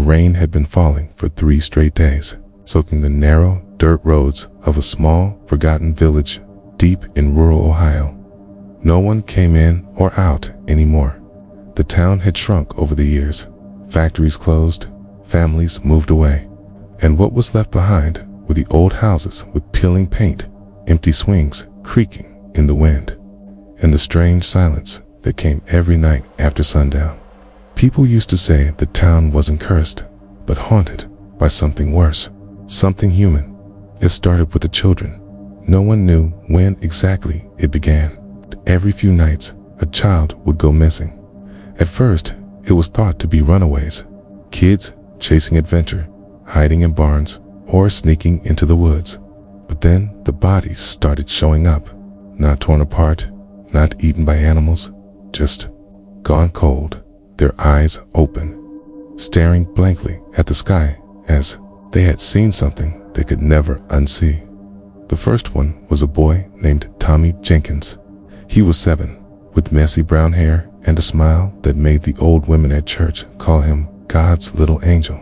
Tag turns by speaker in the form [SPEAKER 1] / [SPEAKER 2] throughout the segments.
[SPEAKER 1] rain had been falling for 3 straight days, soaking the narrow dirt roads of a small, forgotten village deep in rural Ohio. No one came in or out anymore. The town had shrunk over the years. Factories closed, families moved away, and what was left behind were the old houses with peeling paint, empty swings creaking in the wind, and the strange silence that came every night after sundown. People used to say the town wasn't cursed, but haunted by something worse, something human. It started with the children. No one knew when exactly it began. Every few nights, a child would go missing. At first, it was thought to be runaways, kids chasing adventure, hiding in barns, or sneaking into the woods. But then the bodies started showing up, not torn apart, not eaten by animals, just gone cold, their eyes open, staring blankly at the sky as they had seen something they could never unsee. The first one was a boy named Tommy Jenkins. He was 7, with messy brown hair and a smile that made the old women at church call him God's little angel.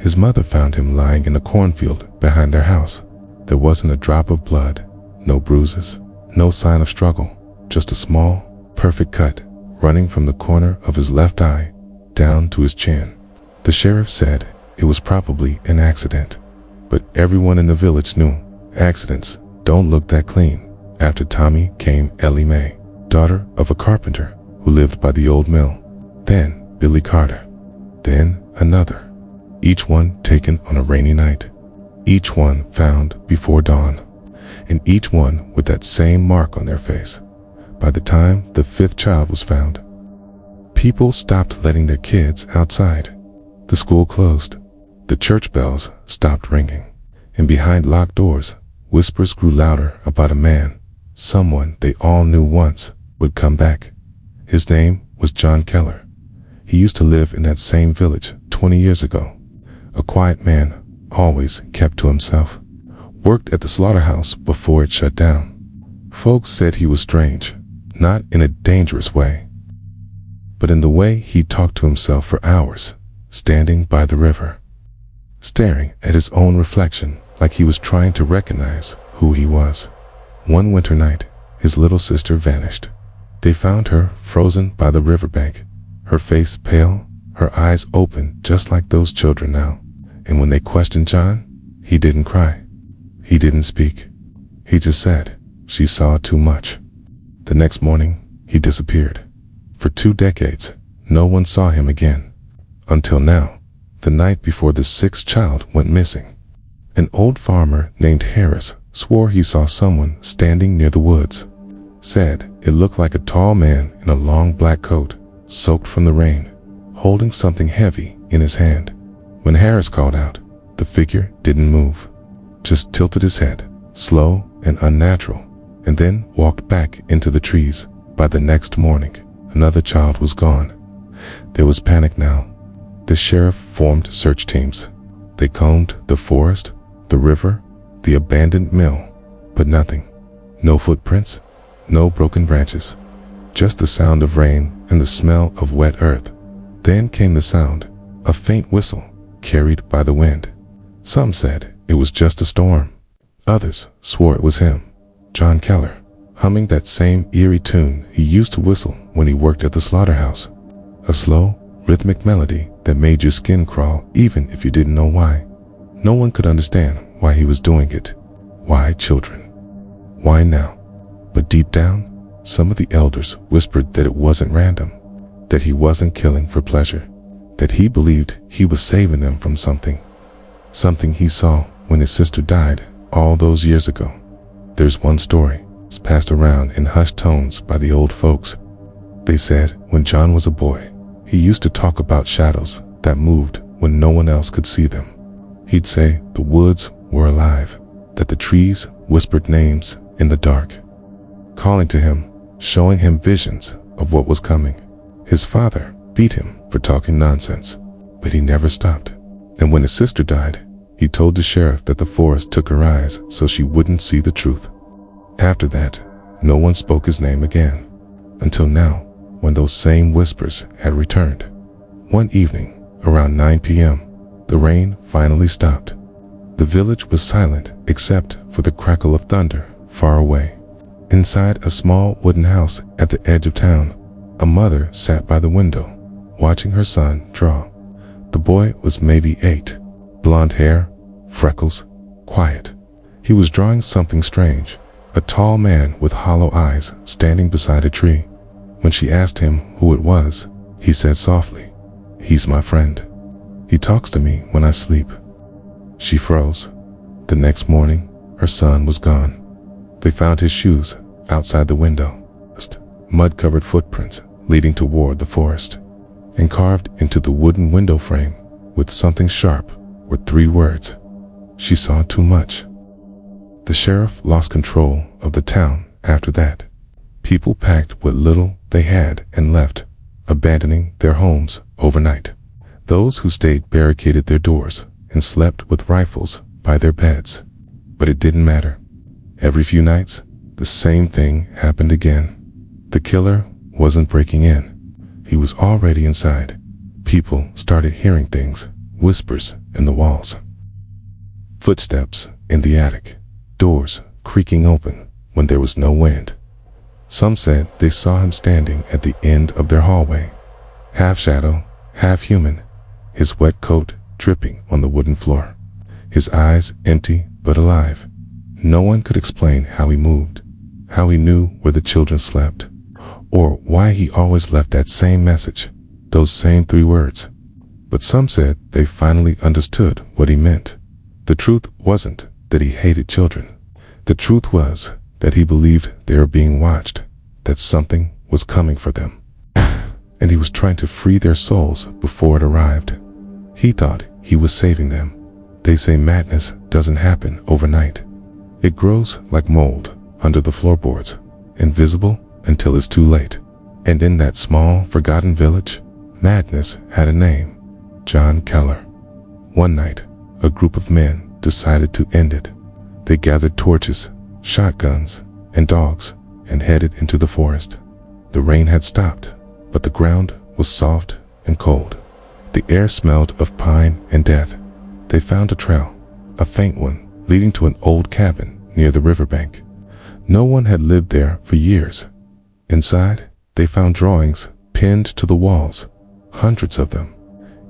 [SPEAKER 1] His mother found him lying in a cornfield behind their house. There wasn't a drop of blood, no bruises, no sign of struggle, just a small, perfect cut running from the corner of his left eye down to his chin. The sheriff said it was probably an accident, but everyone in the village knew accidents don't look that clean. After Tommy came Ellie Mae, daughter of a carpenter who lived by the old mill. Then Billy Carter. Then another. Each one taken on a rainy night. Each one found before dawn. And each one with that same mark on their face. By the time the 5th child was found, people stopped letting their kids outside. The school closed. The church bells stopped ringing. And behind locked doors, whispers grew louder about a man, someone they all knew once would come back. His name was John Keller. He used to live in that same village 20 years ago. A quiet man, always kept to himself. Worked at the slaughterhouse before it shut down. Folks said he was strange, not in a dangerous way, but in the way he talked to himself for hours, standing by the river, staring at his own reflection like he was trying to recognize who he was. One winter night, his little sister vanished. They found her frozen by the riverbank, her face pale, her eyes open just like those children now. And when they questioned John, he didn't cry. He didn't speak. He just said, "She saw too much." The next morning, he disappeared. For 2 decades, no one saw him again. Until now, the night before the 6th child went missing. An old farmer named Harris swore he saw someone standing near the woods. Said it looked like a tall man in a long black coat, soaked from the rain, holding something heavy in his hand. When Harris called out, the figure didn't move, just tilted his head, slow and unnatural, and then walked back into the trees. By the next morning, another child was gone. There was panic now. The sheriff formed search teams. They combed the forest, the river, the abandoned mill, but nothing. No footprints, no broken branches, just the sound of rain and the smell of wet earth. Then came the sound, a faint whistle carried by the wind. Some said it was just a storm. Others swore it was him, John Keller, humming that same eerie tune he used to whistle when he worked at the slaughterhouse. A slow, rhythmic melody that made your skin crawl even if you didn't know why. No one could understand why he was doing it. Why children? Why now? But deep down, some of the elders whispered that it wasn't random, that he wasn't killing for pleasure, that he believed he was saving them from something. Something he saw when his sister died all those years ago. There's one story, it's passed around in hushed tones by the old folks. They said when John was a boy, he used to talk about shadows that moved when no one else could see them. He'd say the woods were alive, that the trees whispered names in the dark, calling to him, showing him visions of what was coming. His father beat him for talking nonsense, but he never stopped. And when his sister died, he told the sheriff that the forest took her eyes so she wouldn't see the truth. After that, no one spoke his name again, until now, when those same whispers had returned. One evening, around 9 p.m., the rain finally stopped. The village was silent except for the crackle of thunder far away. Inside a small wooden house at the edge of town, a mother sat by the window, watching her son draw. The boy was maybe 8, blonde hair, freckles, quiet. He was drawing something strange, a tall man with hollow eyes standing beside a tree. When she asked him who it was, he said softly, "He's my friend. He talks to me when I sleep." She froze. The next morning, her son was gone. They found his shoes outside the window, mud-covered footprints leading toward the forest, and carved into the wooden window frame with something sharp were 3 words: "She saw too much." The sheriff lost control of the town after that. People packed what little they had and left, abandoning their homes overnight. Those who stayed barricaded their doors and slept with rifles by their beds. But it didn't matter. Every few nights, the same thing happened again. The killer wasn't breaking in. He was already inside. People started hearing things, whispers in the walls, footsteps in the attic, doors creaking open when there was no wind. Some said they saw him standing at the end of their hallway, half shadow, half human, his wet coat dripping on the wooden floor, his eyes empty but alive. No one could explain how he moved, how he knew where the children slept, or why he always left that same message, those same 3 words. But some said they finally understood what he meant. The truth wasn't that he hated children. The truth was that he believed they were being watched, that something was coming for them, and he was trying to free their souls before it arrived. He thought he was saving them. They say madness doesn't happen overnight. It grows like mold under the floorboards, invisible until it's too late. And in that small, forgotten village, madness had a name: John Keller. One night, a group of men decided to end it. They gathered torches, shotguns, and dogs and headed into the forest. The rain had stopped, but the ground was soft and cold. The air smelled of pine and death. They found a trail, a faint one, leading to an old cabin near the riverbank. No one had lived there for years. Inside, they found drawings pinned to the walls, hundreds of them,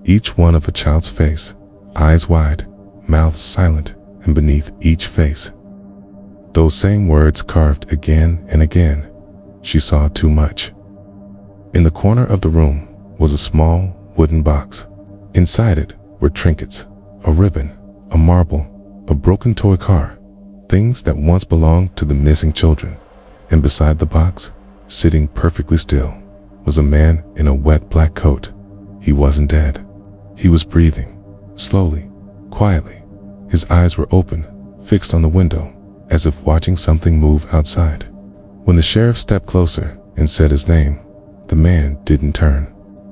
[SPEAKER 1] each one of a child's face, eyes wide, mouth silent, and beneath each face, those same words carved again and again: "She saw too much." In the corner of the room was a small wooden box. Inside it were trinkets, a ribbon, a marble, a broken toy car, things that once belonged to the missing children. And beside the box, sitting perfectly still, was a man in a wet black coat. He wasn't dead. He was breathing, slowly, quietly. His eyes were open, fixed on the window, as if watching something move outside. When the sheriff stepped closer and said his name, the man didn't turn.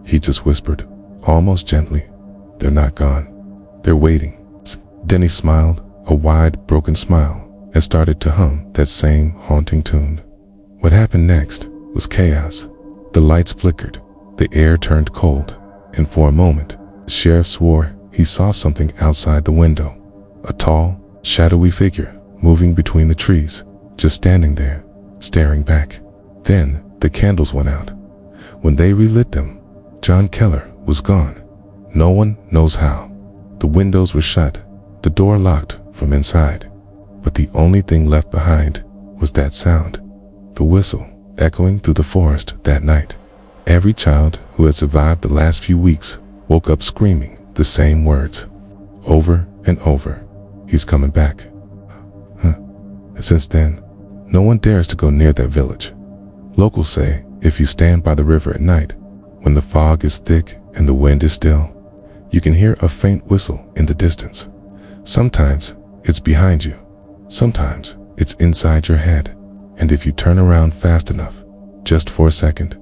[SPEAKER 1] He just whispered, almost gently, "They're not gone. They're waiting." Then he smiled, a wide, broken smile, and started to hum that same haunting tune. What happened next was chaos. The lights flickered, the air turned cold, and for a moment, the sheriff swore he saw something outside the window. A tall, shadowy figure moving between the trees, just standing there, staring back. Then the candles went out. When they relit them, John Keller was gone. No one knows how. The windows were shut, the door locked from inside. But the only thing left behind was that sound, the whistle echoing through the forest that night. Every child who had survived the last few weeks woke up screaming the same words, over and over: "He's coming back." And since then, no one dares to go near that village. Locals say if you stand by the river at night, when the fog is thick and the wind is still, you can hear a faint whistle in the distance. Sometimes it's behind you, sometimes it's inside your head, and if you turn around fast enough, just for a second,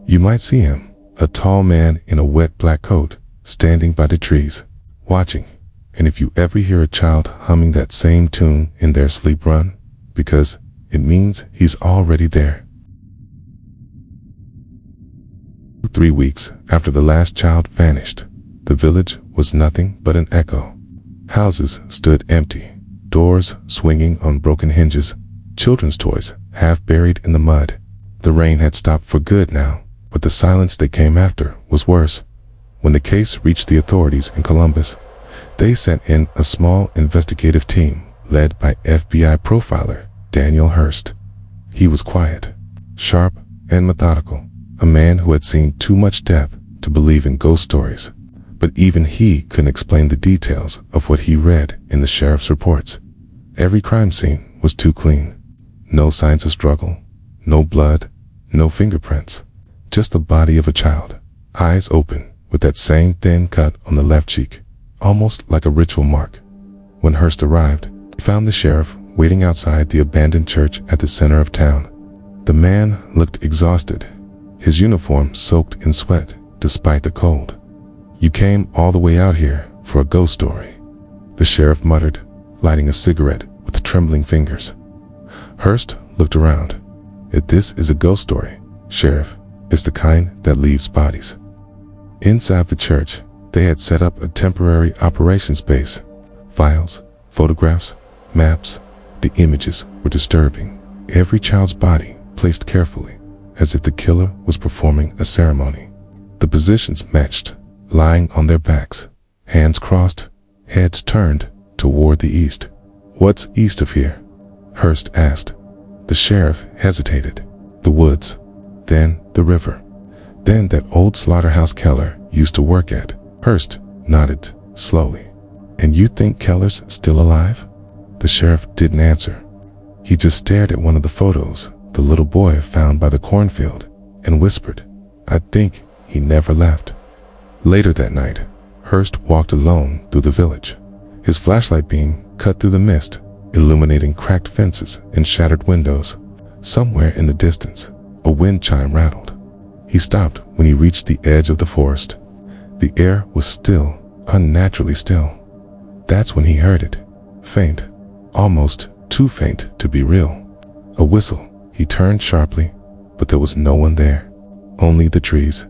[SPEAKER 1] you might see him, a tall man in a wet black coat, standing by the trees, watching. And if you ever hear a child humming that same tune in their sleep, run, because it means he's already there. 3 weeks after the last child vanished, The village was nothing but an echo. Houses stood empty, doors swinging on broken hinges, children's toys half buried in the mud. The rain had stopped for good now, but the silence that came after was worse. When the case reached the authorities in Columbus, they sent in a small investigative team led by FBI profiler Daniel Hurst. He was quiet, sharp, and methodical, a man who had seen too much death to believe in ghost stories. But even he couldn't explain the details of what he read in the sheriff's reports. Every crime scene was too clean. No signs of struggle, no blood, no fingerprints. Just the body of a child, eyes open, with that same thin cut on the left cheek, almost like a ritual mark. When Hurst arrived, he found the sheriff waiting outside the abandoned church at the center of town. The man looked exhausted, his uniform soaked in sweat despite the cold. "You came all the way out here for a ghost story," the sheriff muttered, lighting a cigarette with trembling fingers. Hurst looked around. "If this is a ghost story, Sheriff, it's the kind that leaves bodies." Inside the church, they had set up a temporary operations base. Files, photographs, maps. The images were disturbing. Every child's body placed carefully, as if the killer was performing a ceremony. The positions matched, lying on their backs, hands crossed, heads turned toward the east. "What's east of here?" Hurst asked. The sheriff hesitated. "The woods, then the river, then that old slaughterhouse Keller used to work at." Hurst nodded slowly. "And you think Keller's still alive?" The sheriff didn't answer. He just stared at one of the photos the little boy found by the cornfield and whispered, "I think he never left." Later that night, Hurst walked alone through the village. His flashlight beam cut through the mist, illuminating cracked fences and shattered windows. Somewhere in the distance, a wind chime rattled. He stopped when he reached the edge of the forest. The air was still, unnaturally still. That's when he heard it. Faint, almost too faint to be real. A whistle. He turned sharply, but there was no one there. Only the trees.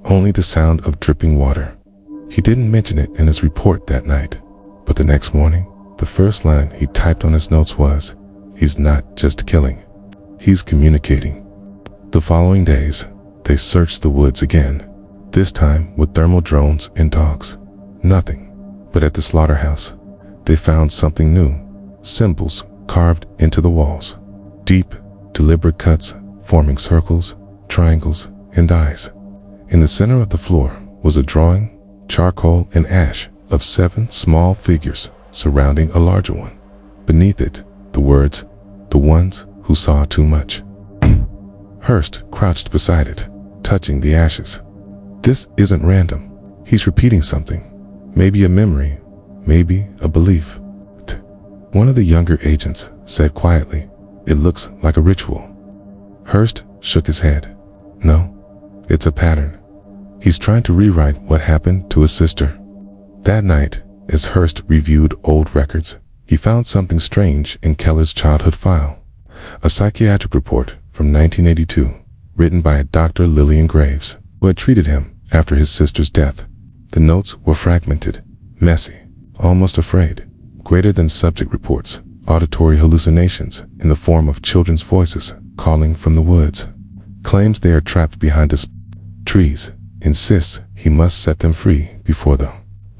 [SPEAKER 1] Only the sound of dripping water. He didn't mention it in his report that night, but the next morning, the first line he typed on his notes was, "He's not just killing, he's communicating." The following days, they searched the woods again, this time with thermal drones and dogs. Nothing. But at the slaughterhouse, they found something new. Symbols carved into the walls. Deep, deliberate cuts forming circles, triangles, and eyes. In the center of the floor was a drawing, charcoal and ash, of 7 small figures surrounding a larger one. Beneath it, the words, "The ones who saw too much." Hurst crouched beside it, touching the ashes. This isn't random. He's repeating something. Maybe a memory, maybe a belief. One of the younger agents said quietly, "It looks like a ritual." Hurst shook his head. "No, it's a pattern. He's trying to rewrite what happened to his sister." That night, as Hurst reviewed old records, he found something strange in Keller's childhood file. A psychiatric report from 1982, written by Dr. Lillian Graves, who had treated him after his sister's death. The notes were fragmented, messy, almost afraid. Greater than subject reports, auditory hallucinations in the form of children's voices calling from the woods. Claims they are trapped behind the trees, insists he must set them free before the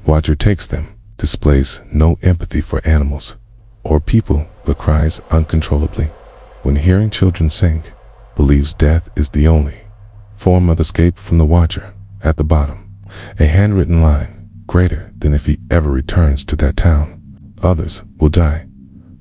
[SPEAKER 1] watcher takes them, displays no empathy for animals or people but cries uncontrollably. When hearing children sing, believes death is the only form of escape from the watcher. At the bottom, a handwritten line, greater than if he ever returns to that town. "Others will die."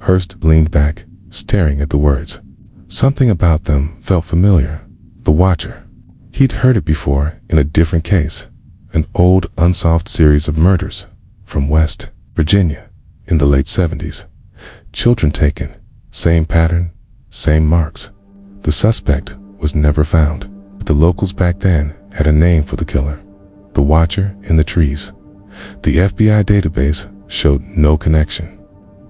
[SPEAKER 1] Hurst leaned back, staring at the words. Something about them felt familiar. The Watcher. He'd heard it before in a different case, an old unsolved series of murders from West Virginia in the late 70s. Children taken, same pattern, same marks. The suspect was never found, but the locals back then had a name for the killer. The Watcher in the trees. The FBI database showed no connection.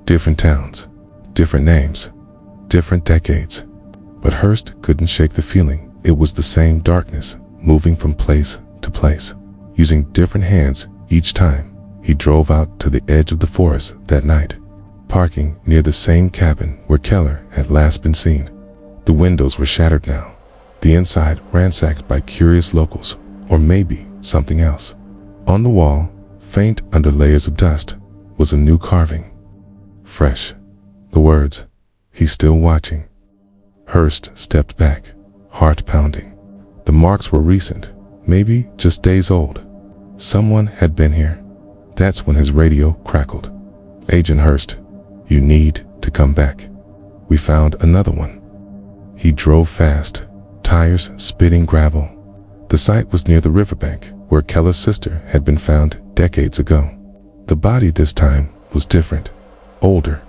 [SPEAKER 1] Different towns, different names, different decades. But Hurst couldn't shake the feeling it was the same darkness moving from place to place. Using different hands, Each time, he drove out to the edge of the forest that night, parking near the same cabin where Keller had last been seen. The windows were shattered now, the inside ransacked by curious locals, or maybe something else. On the wall, faint under layers of dust, was a new carving. Fresh. The words, "He's still watching." Hearst stepped back, heart pounding. The marks were recent, maybe just days old. Someone had been here. That's when his radio crackled. "Agent Hearst, you need to come back. We found another one." He drove fast, tires spitting gravel. The site was near the riverbank where Keller's sister had been found decades ago. The body this time was different, older,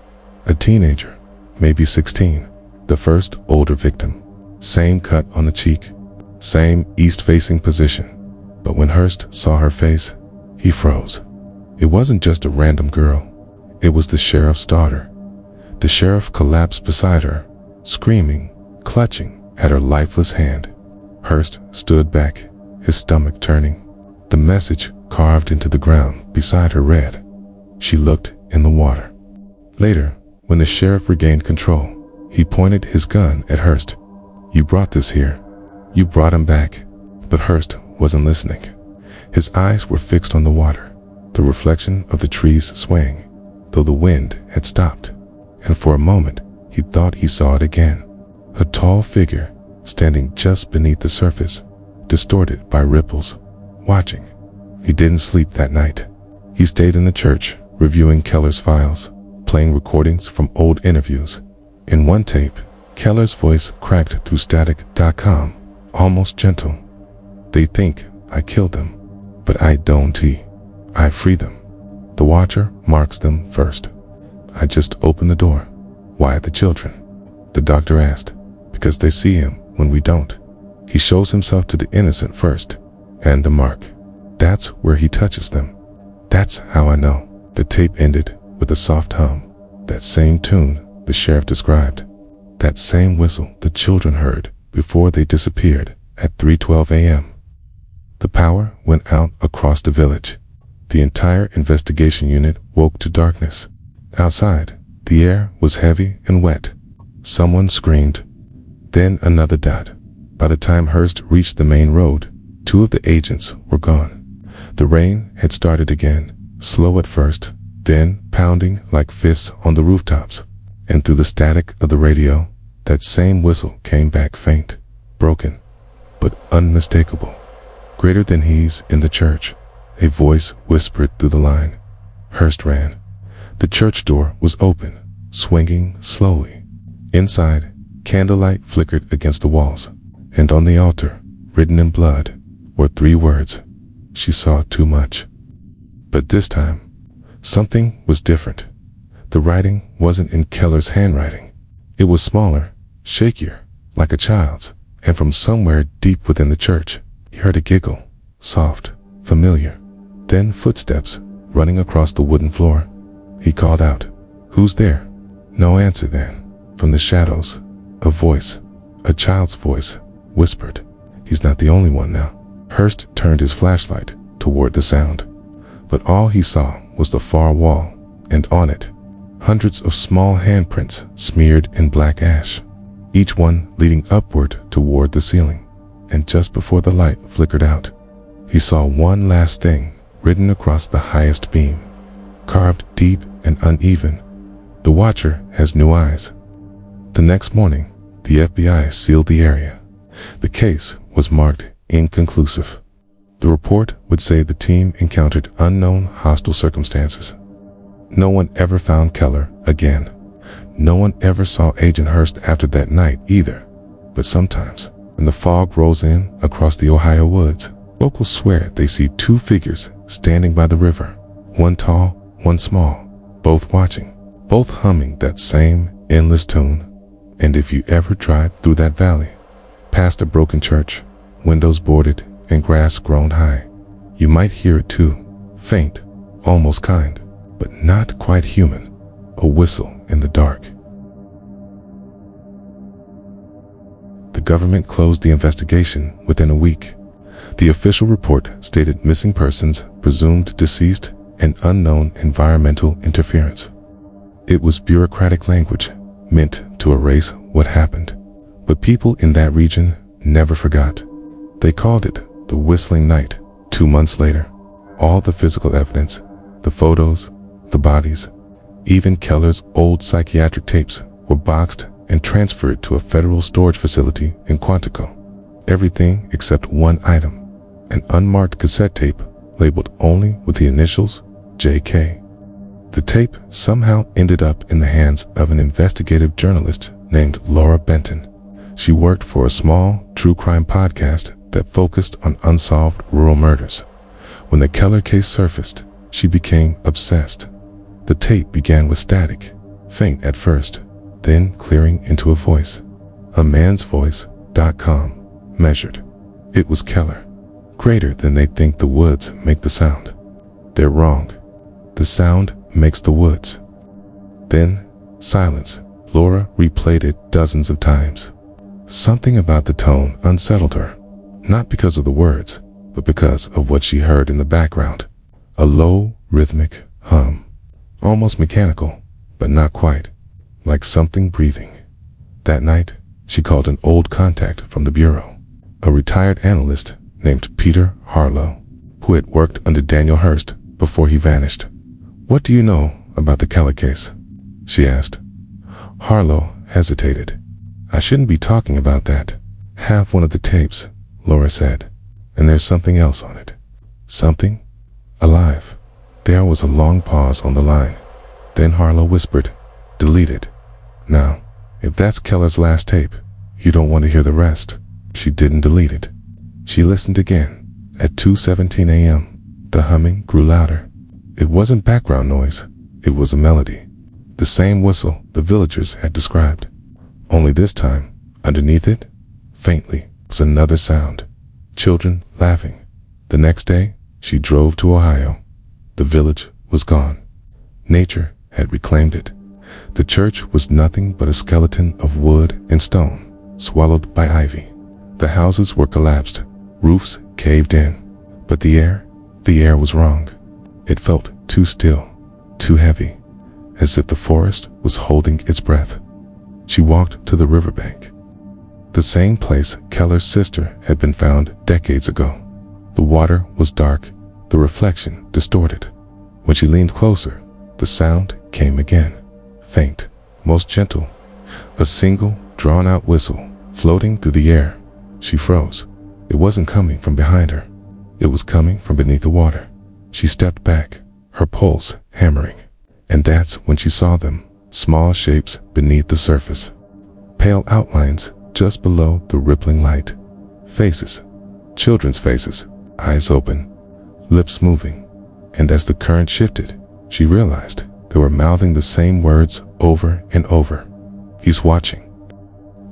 [SPEAKER 1] a teenager, maybe 16, the first older victim. Same cut on the cheek, same east-facing position. But when Hearst saw her face, he froze. It wasn't just a random girl. It was the sheriff's daughter. The sheriff collapsed beside her, screaming, clutching at her lifeless hand. Hearst stood back, his stomach turning. The message carved into the ground beside her read. She looked in the water. Later, when the sheriff regained control, he pointed his gun at Hearst. "You brought this here. You brought him back." But Hearst wasn't listening. His eyes were fixed on the water, the reflection of the trees swaying, though the wind had stopped. And for a moment, he thought he saw it again. A tall figure standing just beneath the surface, distorted by ripples, watching. He didn't sleep that night. He stayed in the church, reviewing Keller's files, playing recordings from old interviews. In one tape, Keller's voice cracked through static.com, almost gentle. "They think I killed them, but I don't. I free them. The watcher marks them first. I just open the door." "Why the children?" the doctor asked. "Because they see him when we don't. He shows himself to the innocent first, and a mark. That's where he touches them. That's how I know." The tape ended with a soft hum, that same tune the sheriff described, that same whistle the children heard before they disappeared at 3:12 a.m. The power went out across the village. The entire investigation unit woke to darkness. Outside, the air was heavy and wet. Someone screamed. Then another dot. By the time Hearst reached the main road, 2 of the agents were gone. The rain had started again, slow at first, then pounding like fists on the rooftops. And through the static of the radio, that same whistle came back faint, broken, but unmistakable. "Greater than he's in the church," a voice whispered through the line. Hearst ran. The church door was open, swinging slowly. Inside, candlelight flickered against the walls, and on the altar, written in blood, were 3 words. She saw too much. But this time, something was different. The writing wasn't in Keller's handwriting. It was smaller, shakier, like a child's, and from somewhere deep within the church, he heard a giggle, soft, familiar. Then footsteps, running across the wooden floor. He called out, "Who's there?" No answer then. From the shadows, a voice, a child's voice, whispered, "He's not the only one now." Hearst turned his flashlight toward the sound, but all he saw was the far wall, and on it, hundreds of small handprints smeared in black ash, each one leading upward toward the ceiling. And just before the light flickered out, he saw one last thing written across the highest beam, carved deep and uneven. "The watcher has new eyes." The next morning, the FBI sealed the area. The case was marked inconclusive. The report would say the team encountered unknown hostile circumstances. No one ever found Keller again. No one ever saw Agent Hearst after that night either. But sometimes, when the fog rolls in across the Ohio woods, locals swear they see 2 figures standing by the river, one tall, one small, both watching, both humming that same endless tune. And if you ever drive through that valley, past a broken church, windows boarded and grass grown high, you might hear it too, faint, almost kind, but not quite human, a whistle in the dark. The government closed the investigation within a week. The official report stated missing persons, presumed deceased, and unknown environmental interference. It was bureaucratic language meant to erase what happened. But people in that region never forgot. They called it the Whistling Night. 2 months later, all the physical evidence, the photos, the bodies, even Keller's old psychiatric tapes were boxed and transferred to a federal storage facility in Quantico. Everything except one item, an unmarked cassette tape labeled only with the initials JK. The tape somehow ended up in the hands of an investigative journalist named Laura Benton. She worked for a small true crime podcast that focused on unsolved rural murders. When the Keller case surfaced, she became obsessed. The tape began with static, faint at first, then clearing into a voice. A man's voice.com measured. It was Keller. Greater than they think the woods make the sound. They're wrong. The sound makes the woods. Then, silence. Laura replayed it dozens of times. Something about the tone unsettled her, not because of the words, but because of what she heard in the background. A low, rhythmic hum, almost mechanical, but not quite, like something breathing. That night, she called an old contact from the bureau, a retired analyst named Peter Harlow, who had worked under Daniel Hurst before he vanished. "What do you know about the Keller case?" she asked. Harlow hesitated. "I shouldn't be talking about that. Have one of the tapes," Laura said. "And there's something else on it." "Something? Alive?" There was a long pause on the line. Then Harlow whispered, "Delete it. Now, if that's Keller's last tape, you don't want to hear the rest." She didn't delete it. She listened again. At 2:17 a.m., the humming grew louder. It wasn't background noise. It was a melody. The same whistle the villagers had described. Only this time, underneath it, faintly, was another sound. Children laughing. The next day, she drove to Ohio. The village was gone. Nature had reclaimed it. The church was nothing but a skeleton of wood and stone, swallowed by ivy. The houses were collapsed, roofs caved in. But the air was wrong. It felt too still, too heavy, as if the forest was holding its breath. She walked to the riverbank. The same place Keller's sister had been found decades ago. The water was dark, the reflection distorted. When she leaned closer, the sound came again, faint, most gentle, a single, drawn-out whistle floating through the air. She froze. It wasn't coming from behind her. It was coming from beneath the water. She stepped back, her pulse hammering. And that's when she saw them, small shapes beneath the surface. Pale outlines just below the rippling light. Faces, children's faces, eyes open, lips moving. And as the current shifted, she realized they were mouthing the same words over and over. "He's watching."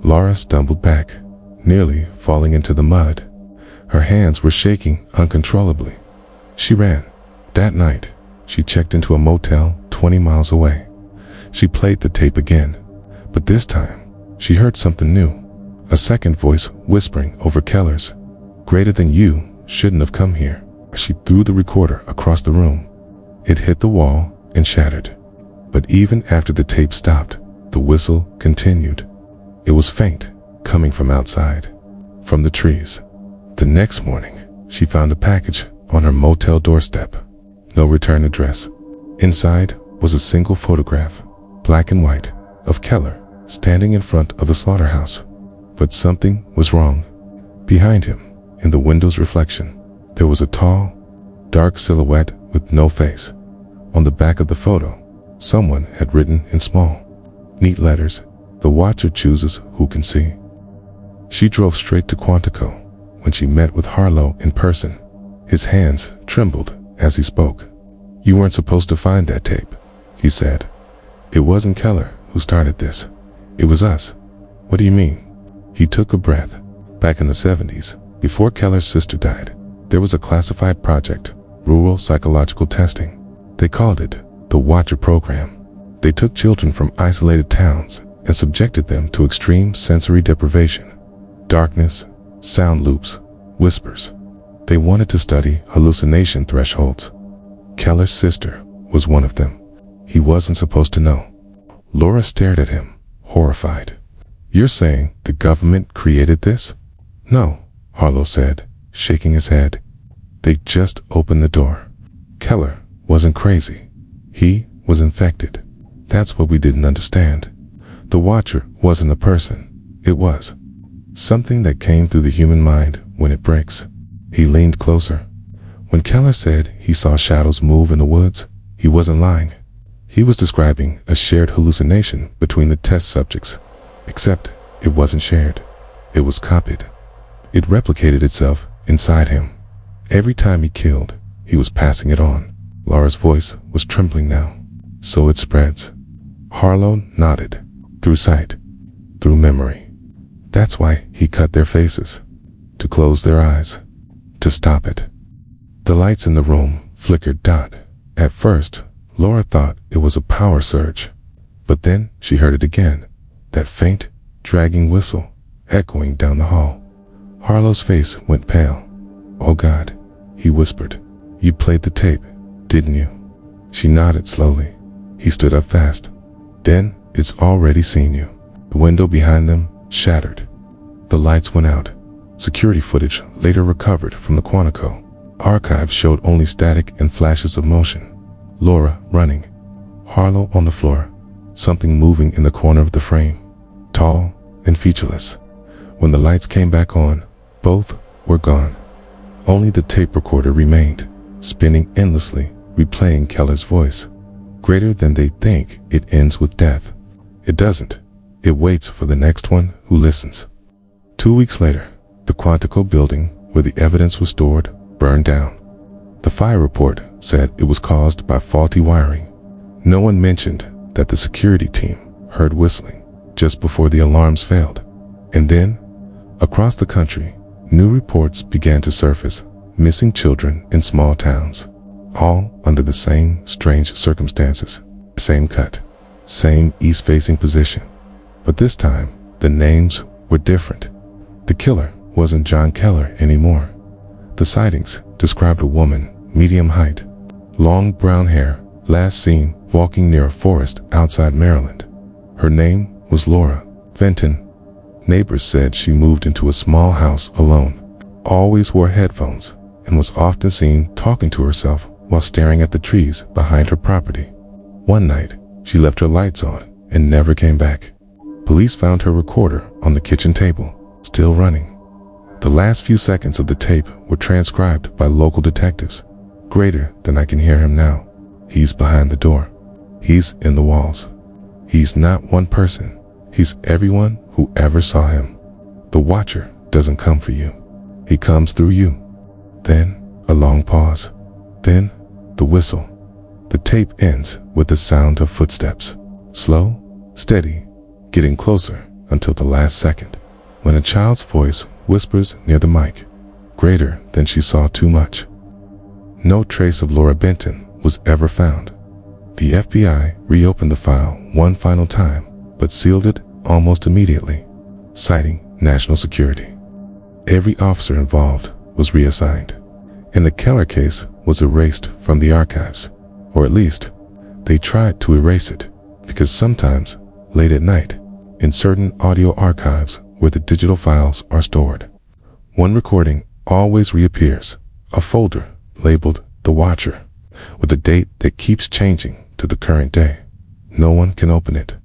[SPEAKER 1] Laura stumbled back, nearly falling into the mud. Her hands were shaking uncontrollably. She ran. That night, she checked into a motel 20 miles away. She played the tape again, but this time, she heard something new. A second voice whispering over Keller's. "Greater than you shouldn't have come here." She threw the recorder across the room. It hit the wall and shattered. But even after the tape stopped, the whistle continued. It was faint, coming from outside, from the trees. The next morning, she found a package on her motel doorstep. No return address. Inside was a single photograph, black and white, of Keller standing in front of the slaughterhouse. But something was wrong. Behind him, in the window's reflection, there was a tall, dark silhouette with no face. On the back of the photo, someone had written in small, neat letters, "The watcher chooses who can see." She drove straight to Quantico. When she met with Harlow in person, his hands trembled as he spoke. "You weren't supposed to find that tape," he said. "It wasn't Keller who started this. It was us." "What do you mean?" He took a breath. Back in the 70s, before Keller's sister died, there was a classified project, rural psychological testing. They called it the Watcher Program. They took children from isolated towns and subjected them to extreme sensory deprivation. Darkness, sound loops, whispers. They wanted to study hallucination thresholds. Keller's sister was one of them. He wasn't supposed to know. Laura stared at him, horrified. "You're saying the government created this?" "No," Harlow said, shaking his head. "They just opened the door." Keller wasn't crazy. He was infected. That's what we didn't understand. The Watcher wasn't a person. It was something that came through the human mind when it breaks. He leaned closer. When Keller said he saw shadows move in the woods, he wasn't lying. He was describing a shared hallucination between the test subjects. Except it wasn't shared. It was copied. It replicated itself inside him. Every time he killed, he was passing it on. Laura's voice was trembling now. "So it spreads." Harlow nodded. "Through sight. Through memory. That's why he cut their faces. To close their eyes. To stop it." The lights in the room flickered. At first, Laura thought it was a power surge. But then she heard it again. That faint, dragging whistle, echoing down the hall. Harlow's face went pale. "Oh God," he whispered. "You played the tape, didn't you?" She nodded slowly. He stood up fast. "Then it's already seen you." The window behind them shattered. The lights went out. Security footage later recovered from the Quantico archive showed only static and flashes of motion. Laura running. Harlow on the floor. Something moving in the corner of the frame. Tall and featureless. When the lights came back on, both were gone. Only the tape recorder remained, spinning endlessly, replaying Keller's voice. Greater than they think, it ends with death. It doesn't. It waits for the next one who listens. 2 weeks later, the Quantico building where the evidence was stored burned down. The fire report said it was caused by faulty wiring. No one mentioned that the security team heard whistling just before the alarms failed. And then, across the country, new reports began to surface, missing children in small towns, all under the same strange circumstances. Same cut, same east-facing position. But this time, the names were different. The killer wasn't John Keller anymore. The sightings described a woman, medium height, long brown hair, last seen walking near a forest outside Maryland. Her name was Laura Fenton. Neighbors said she moved into a small house alone, always wore headphones, and was often seen talking to herself while staring at the trees behind her property. One night, she left her lights on and never came back. Police found her recorder on the kitchen table, still running. The last few seconds of the tape were transcribed by local detectives. Greater than I can hear him now. He's behind the door. He's in the walls. He's not one person. He's everyone who ever saw him. The Watcher doesn't come for you. He comes through you. Then, a long pause. Then, the whistle. The tape ends with the sound of footsteps. Slow, steady, getting closer until the last second. When a child's voice whispers near the mic, greater than she saw too much. No trace of Laura Benton was ever found. The FBI reopened the file one final time, but sealed it almost immediately, citing national security. Every officer involved was reassigned, and the Keller case was erased from the archives, or at least, they tried to erase it, because sometimes, late at night, in certain audio archives where the digital files are stored, one recording always reappears, a folder labeled The Watcher, with a date that keeps changing to the current day. No one can open it,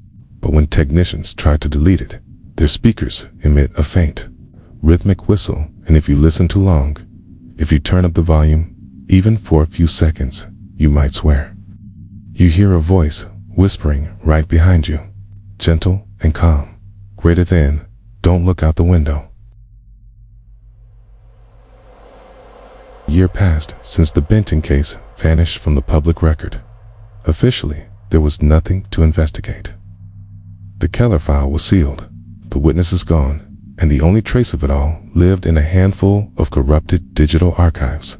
[SPEAKER 1] but when technicians try to delete it, their speakers emit a faint, rhythmic whistle, and if you listen too long, if you turn up the volume, even for a few seconds, you might swear. You hear a voice whispering right behind you, gentle and calm, greater than, don't look out the window. A year passed since the Benton case vanished from the public record. Officially, there was nothing to investigate. The Keller file was sealed, the witnesses gone, and the only trace of it all lived in a handful of corrupted digital archives,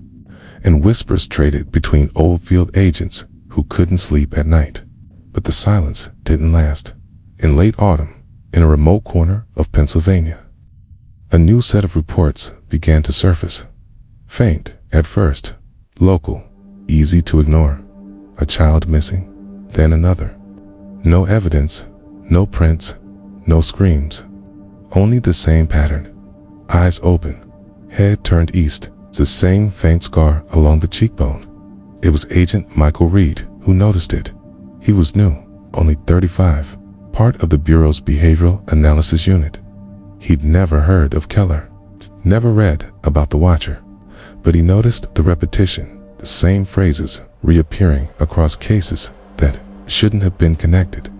[SPEAKER 1] and whispers traded between Oldfield agents who couldn't sleep at night. But the silence didn't last. In late autumn, in a remote corner of Pennsylvania, a new set of reports began to surface. Faint at first, local, easy to ignore. A child missing, then another. No evidence, no prints, no screams. Only the same pattern. Eyes open, head turned east, the same faint scar along the cheekbone. It was Agent Michael Reed who noticed it. He was new, only 35, part of the Bureau's Behavioral Analysis Unit. He'd never heard of Keller, never read about the Watcher, but he noticed the repetition, the same phrases reappearing across cases that shouldn't have been connected.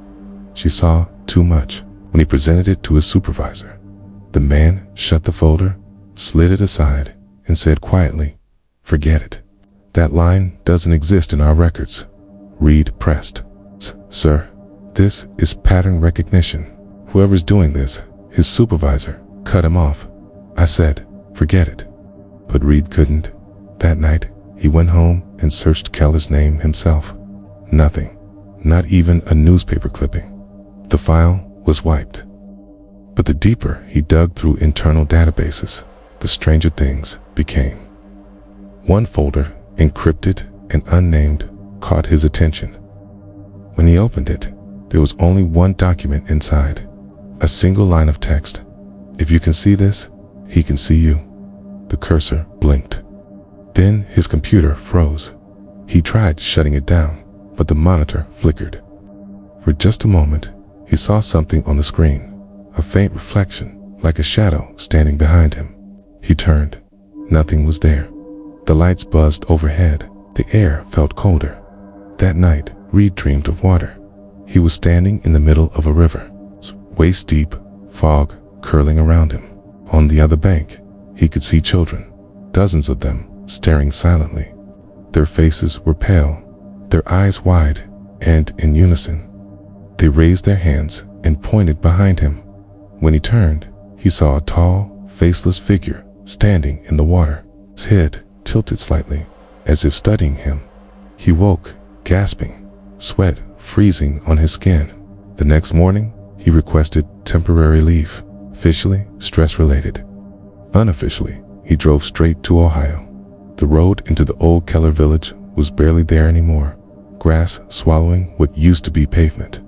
[SPEAKER 1] She saw too much. When he presented it to his supervisor, the man shut the folder, slid it aside, and said quietly, "Forget it. That line doesn't exist in our records." Reed pressed, "Sir, this is pattern recognition. Whoever's doing this," his supervisor cut him off. "I said, forget it." But Reed couldn't. That night, he went home and searched Keller's name himself. Nothing, not even a newspaper clipping. The file was wiped. But the deeper he dug through internal databases, the stranger things became. One folder, encrypted and unnamed, caught his attention. When he opened it, there was only one document inside, a single line of text. "If you can see this, he can see you." The cursor blinked. Then his computer froze. He tried shutting it down, but the monitor flickered. For just a moment, he saw something on the screen, a faint reflection, like a shadow standing behind him. He turned. Nothing was there. The lights buzzed overhead. The air felt colder. That night, Reed dreamed of water. He was standing in the middle of a river, waist-deep, fog curling around him. On the other bank, he could see children, dozens of them, staring silently. Their faces were pale, their eyes wide, and in unison. They raised their hands and pointed behind him. When he turned, he saw a tall, faceless figure standing in the water, his head tilted slightly, as if studying him. He woke, gasping, sweat freezing on his skin. The next morning, he requested temporary leave, officially stress-related. Unofficially, he drove straight to Ohio. The road into the old Keller village was barely there anymore, grass swallowing what used to be pavement.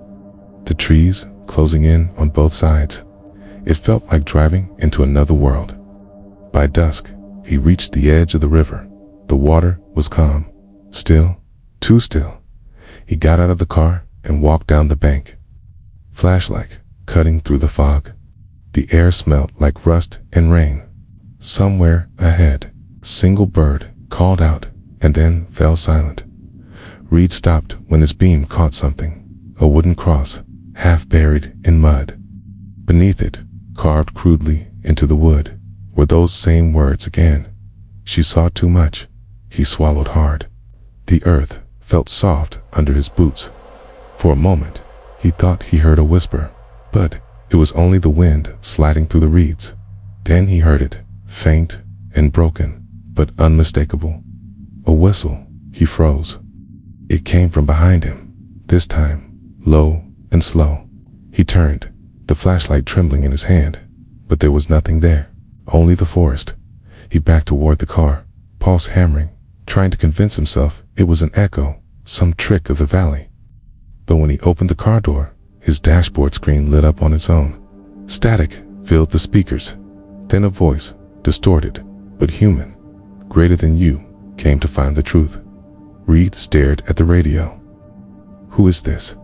[SPEAKER 1] The trees closing in on both sides. It felt like driving into another world. By dusk, he reached the edge of the river. The water was calm, still, too still. He got out of the car and walked down the bank. Flashlight cutting through the fog. The air smelled like rust and rain. Somewhere ahead, a single bird called out and then fell silent. Reed stopped when his beam caught something, a wooden cross, half buried in mud. Beneath it, carved crudely into the wood, were those same words again. She saw too much. He swallowed hard. The earth felt soft under his boots. For a moment, he thought he heard a whisper, but it was only the wind sliding through the reeds. Then he heard it, faint and broken, but unmistakable. A whistle. He froze. It came from behind him, this time, low and slow. He turned, the flashlight trembling in his hand, but there was nothing there, only the forest. He backed toward the car, pulse hammering, trying to convince himself it was an echo, some trick of the valley. But when he opened the car door, his dashboard screen lit up on its own. Static filled the speakers. Then a voice, distorted, but human, greater than you, came to find the truth. Reed stared at the radio. Who is this?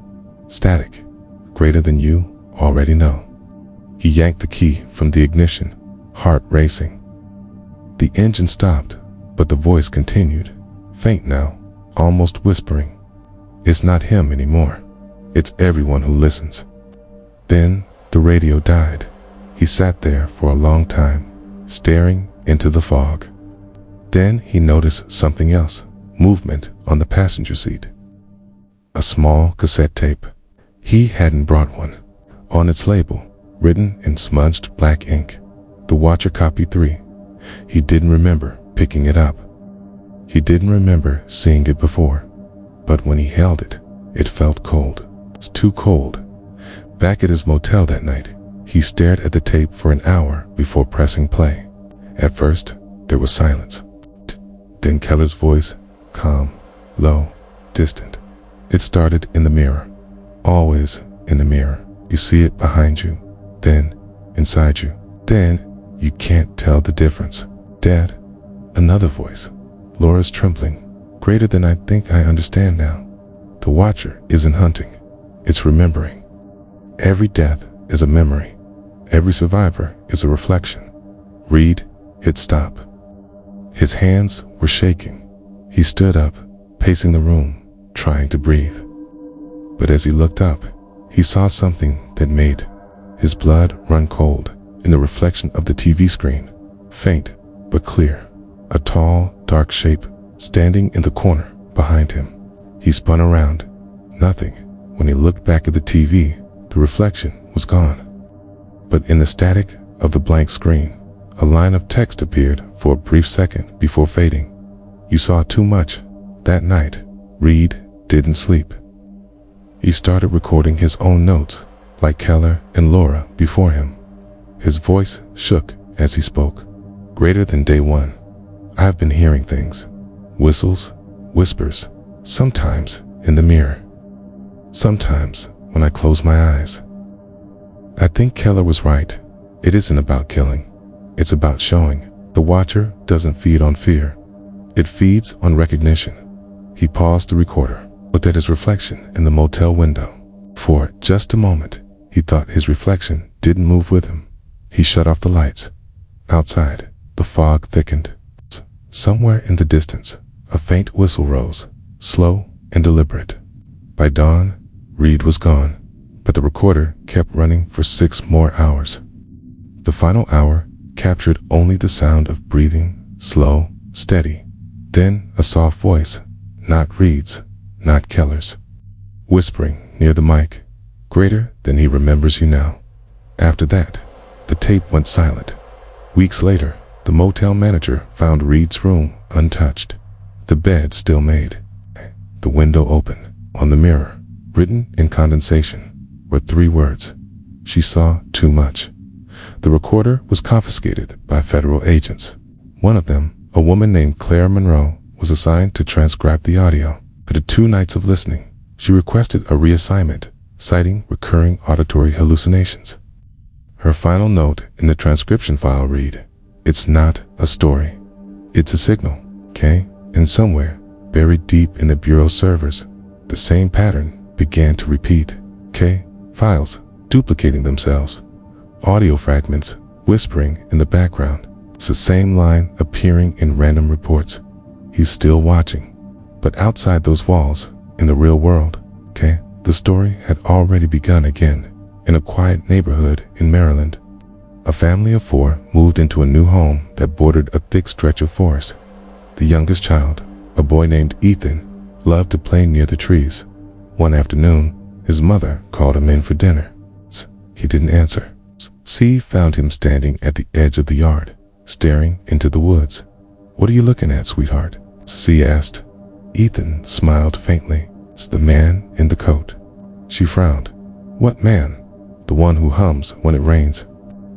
[SPEAKER 1] Static, greater than you, already know. He yanked the key from the ignition, heart racing. The engine stopped, but the voice continued, faint now, almost whispering. It's not him anymore. It's everyone who listens. Then the radio died. He sat there for a long time, staring into the fog. Then he noticed something else, movement on the passenger seat. A small cassette tape. He hadn't brought one. On its label, written in smudged black ink, The Watcher Copy 3. He didn't remember picking it up. He didn't remember seeing it before. But when he held it, it felt cold. It's too cold. Back at his motel that night, he stared at the tape for an hour before pressing play. At first, there was silence. Then Keller's voice, calm, low, distant. It started in the mirror. Always in the mirror. You see it behind you, then inside you. Then you can't tell the difference. Dad, another voice. Laura's trembling, greater than I think I understand now. The watcher isn't hunting, it's remembering. Every death is a memory. Every survivor is a reflection. Reed hit stop. His hands were shaking. He stood up, pacing the room, trying to breathe. But as he looked up, he saw something that made his blood run cold. In the reflection of the TV screen, faint but clear, a tall, dark shape standing in the corner behind him. He spun around. Nothing. When he looked back at the TV, the reflection was gone. But in the static of the blank screen, a line of text appeared for a brief second before fading. You saw too much. That night, Reed didn't sleep. He started recording his own notes, like Keller and Laura before him. His voice shook as he spoke. Greater than day one. I've been hearing things. Whistles, whispers, sometimes in the mirror. Sometimes when I close my eyes. I think Keller was right. It isn't about killing. It's about showing. The watcher doesn't feed on fear. It feeds on recognition. He paused the recorder, looked at his reflection in the motel window. For just a moment, he thought his reflection didn't move with him. He shut off the lights. Outside, the fog thickened. Somewhere in the distance, a faint whistle rose, slow and deliberate. By dawn, Reed was gone, but the recorder kept running for 6 more hours. The final hour captured only the sound of breathing, slow, steady. Then a soft voice, not Reed's, not Keller's, whispering near the mic, greater than he remembers you now. After that, the tape went silent. Weeks later, the motel manager found Reed's room untouched. The bed still made. The window open. On the mirror, written in condensation, were 3 words. She saw too much. The recorder was confiscated by federal agents. One of them, a woman named Claire Monroe, was assigned to transcribe the audio. After 2 nights of listening, she requested a reassignment, citing recurring auditory hallucinations. Her final note in the transcription file read, "It's not a story. It's a signal, okay?" And somewhere, buried deep in the Bureau servers, the same pattern began to repeat. Files duplicating themselves. Audio fragments whispering in the background. It's the same line appearing in random reports. He's still watching. But outside those walls, in the real world, the story had already begun again. In a quiet neighborhood in Maryland, a family of 4 moved into a new home that bordered a thick stretch of forest. The youngest child, a boy named Ethan, loved to play near the trees. One afternoon, his mother called him in for dinner. He didn't answer. C found him standing at the edge of the yard, staring into the woods. "What are you looking at, sweetheart?" C asked. Ethan smiled faintly. "It's the man in the coat." She frowned. "What man?" "The one who hums when it rains."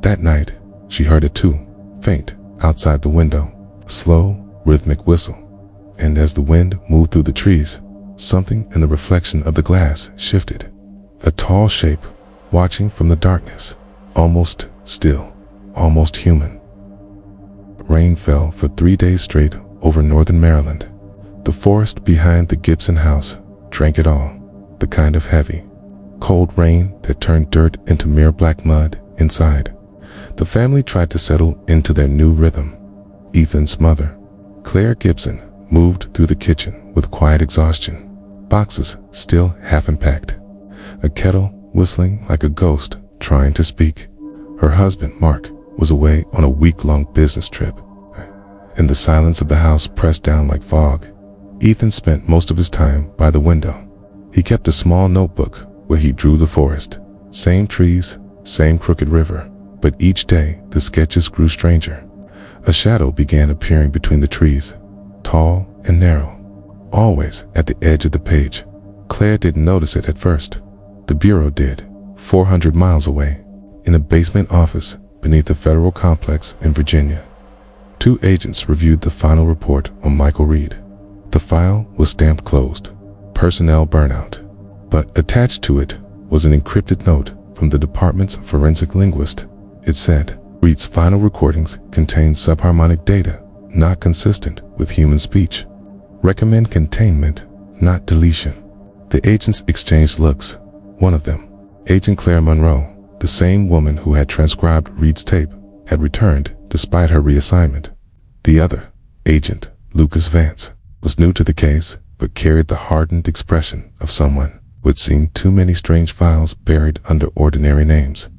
[SPEAKER 1] That night, she heard it too, faint, outside the window, a slow, rhythmic whistle. And as the wind moved through the trees, something in the reflection of the glass shifted. A tall shape, watching from the darkness, almost still, almost human. Rain fell for 3 days straight over northern Maryland. The forest behind the Gibson house drank it all, the kind of heavy, cold rain that turned dirt into mere black mud inside. The family tried to settle into their new rhythm. Ethan's mother, Claire Gibson, moved through the kitchen with quiet exhaustion, boxes still half unpacked, a kettle whistling like a ghost trying to speak. Her husband, Mark, was away on a week-long business trip. In the silence of the house pressed down like fog, Ethan spent most of his time by the window. He kept a small notebook where he drew the forest. Same trees, same crooked river, but each day the sketches grew stranger. A shadow began appearing between the trees, tall and narrow, always at the edge of the page. Claire didn't notice it at first. The Bureau did, 400 miles away, in a basement office beneath a federal complex in Virginia. Two agents reviewed the final report on Michael Reed. The file was stamped closed, personnel burnout. But attached to it was an encrypted note from the department's forensic linguist. It said, Reed's final recordings contain subharmonic data not consistent with human speech. Recommend containment, not deletion. The agents exchanged looks. One of them, Agent Claire Monroe, the same woman who had transcribed Reed's tape, had returned despite her reassignment. The other, Agent Lucas Vance, was new to the case but carried the hardened expression of someone who had seen too many strange files buried under ordinary names.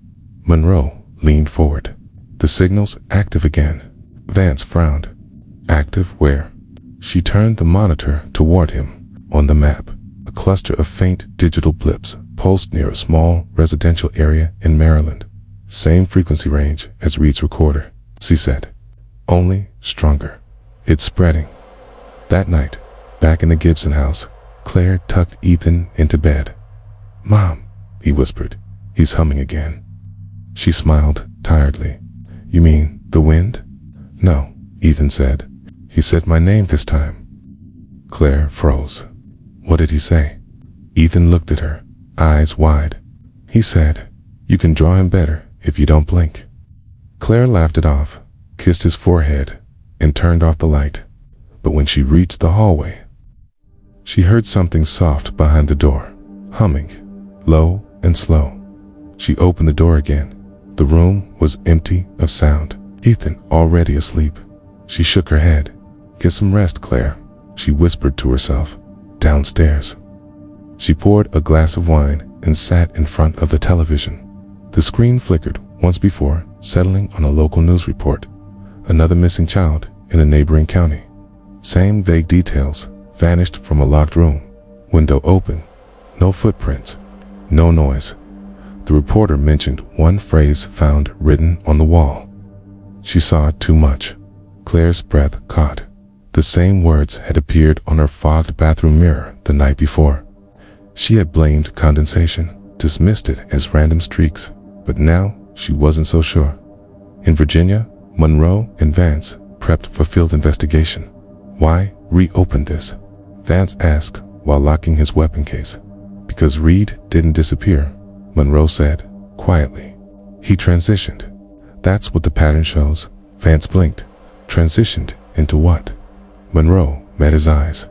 [SPEAKER 1] Monroe leaned forward. The signal's active again. Vance frowned. Active where? She turned the monitor toward him. On the map, a cluster of faint digital blips pulsed near a small residential area in Maryland. Same frequency range as Reed's recorder, she said. Only stronger. It's spreading. That night, back in the Gibson house, Claire tucked Ethan into bed. "Mom," he whispered. "He's humming again." She smiled tiredly. "You mean the wind?" "No," Ethan said. "He said my name this time." Claire froze. "What did he say?" Ethan looked at her, eyes wide. "He said, you can draw him better if you don't blink." Claire laughed it off, kissed his forehead, and turned off the light. But when she reached the hallway, she heard something soft behind the door, humming, low and slow. She opened the door again. The room was empty of sound. Ethan already asleep. She shook her head. "Get some rest, Claire," she whispered to herself. Downstairs. She poured a glass of wine and sat in front of the television. The screen flickered once before, settling on a local news report. Another missing child in a neighboring county. Same vague details. Vanished from a locked room. Window open. No footprints. No noise. The reporter mentioned one phrase found written on the wall. She saw too much. Claire's breath caught. The same words had appeared on her fogged bathroom mirror the night before. She had blamed condensation, dismissed it as random streaks, but now she wasn't so sure. In Virginia, Monroe and Vance prepped for field investigation. Why reopen this? Vance asked while locking his weapon case. Because Reed didn't disappear, Monroe said, quietly. He transitioned. That's what the pattern shows. Vance blinked. Transitioned into what? Monroe met his eyes.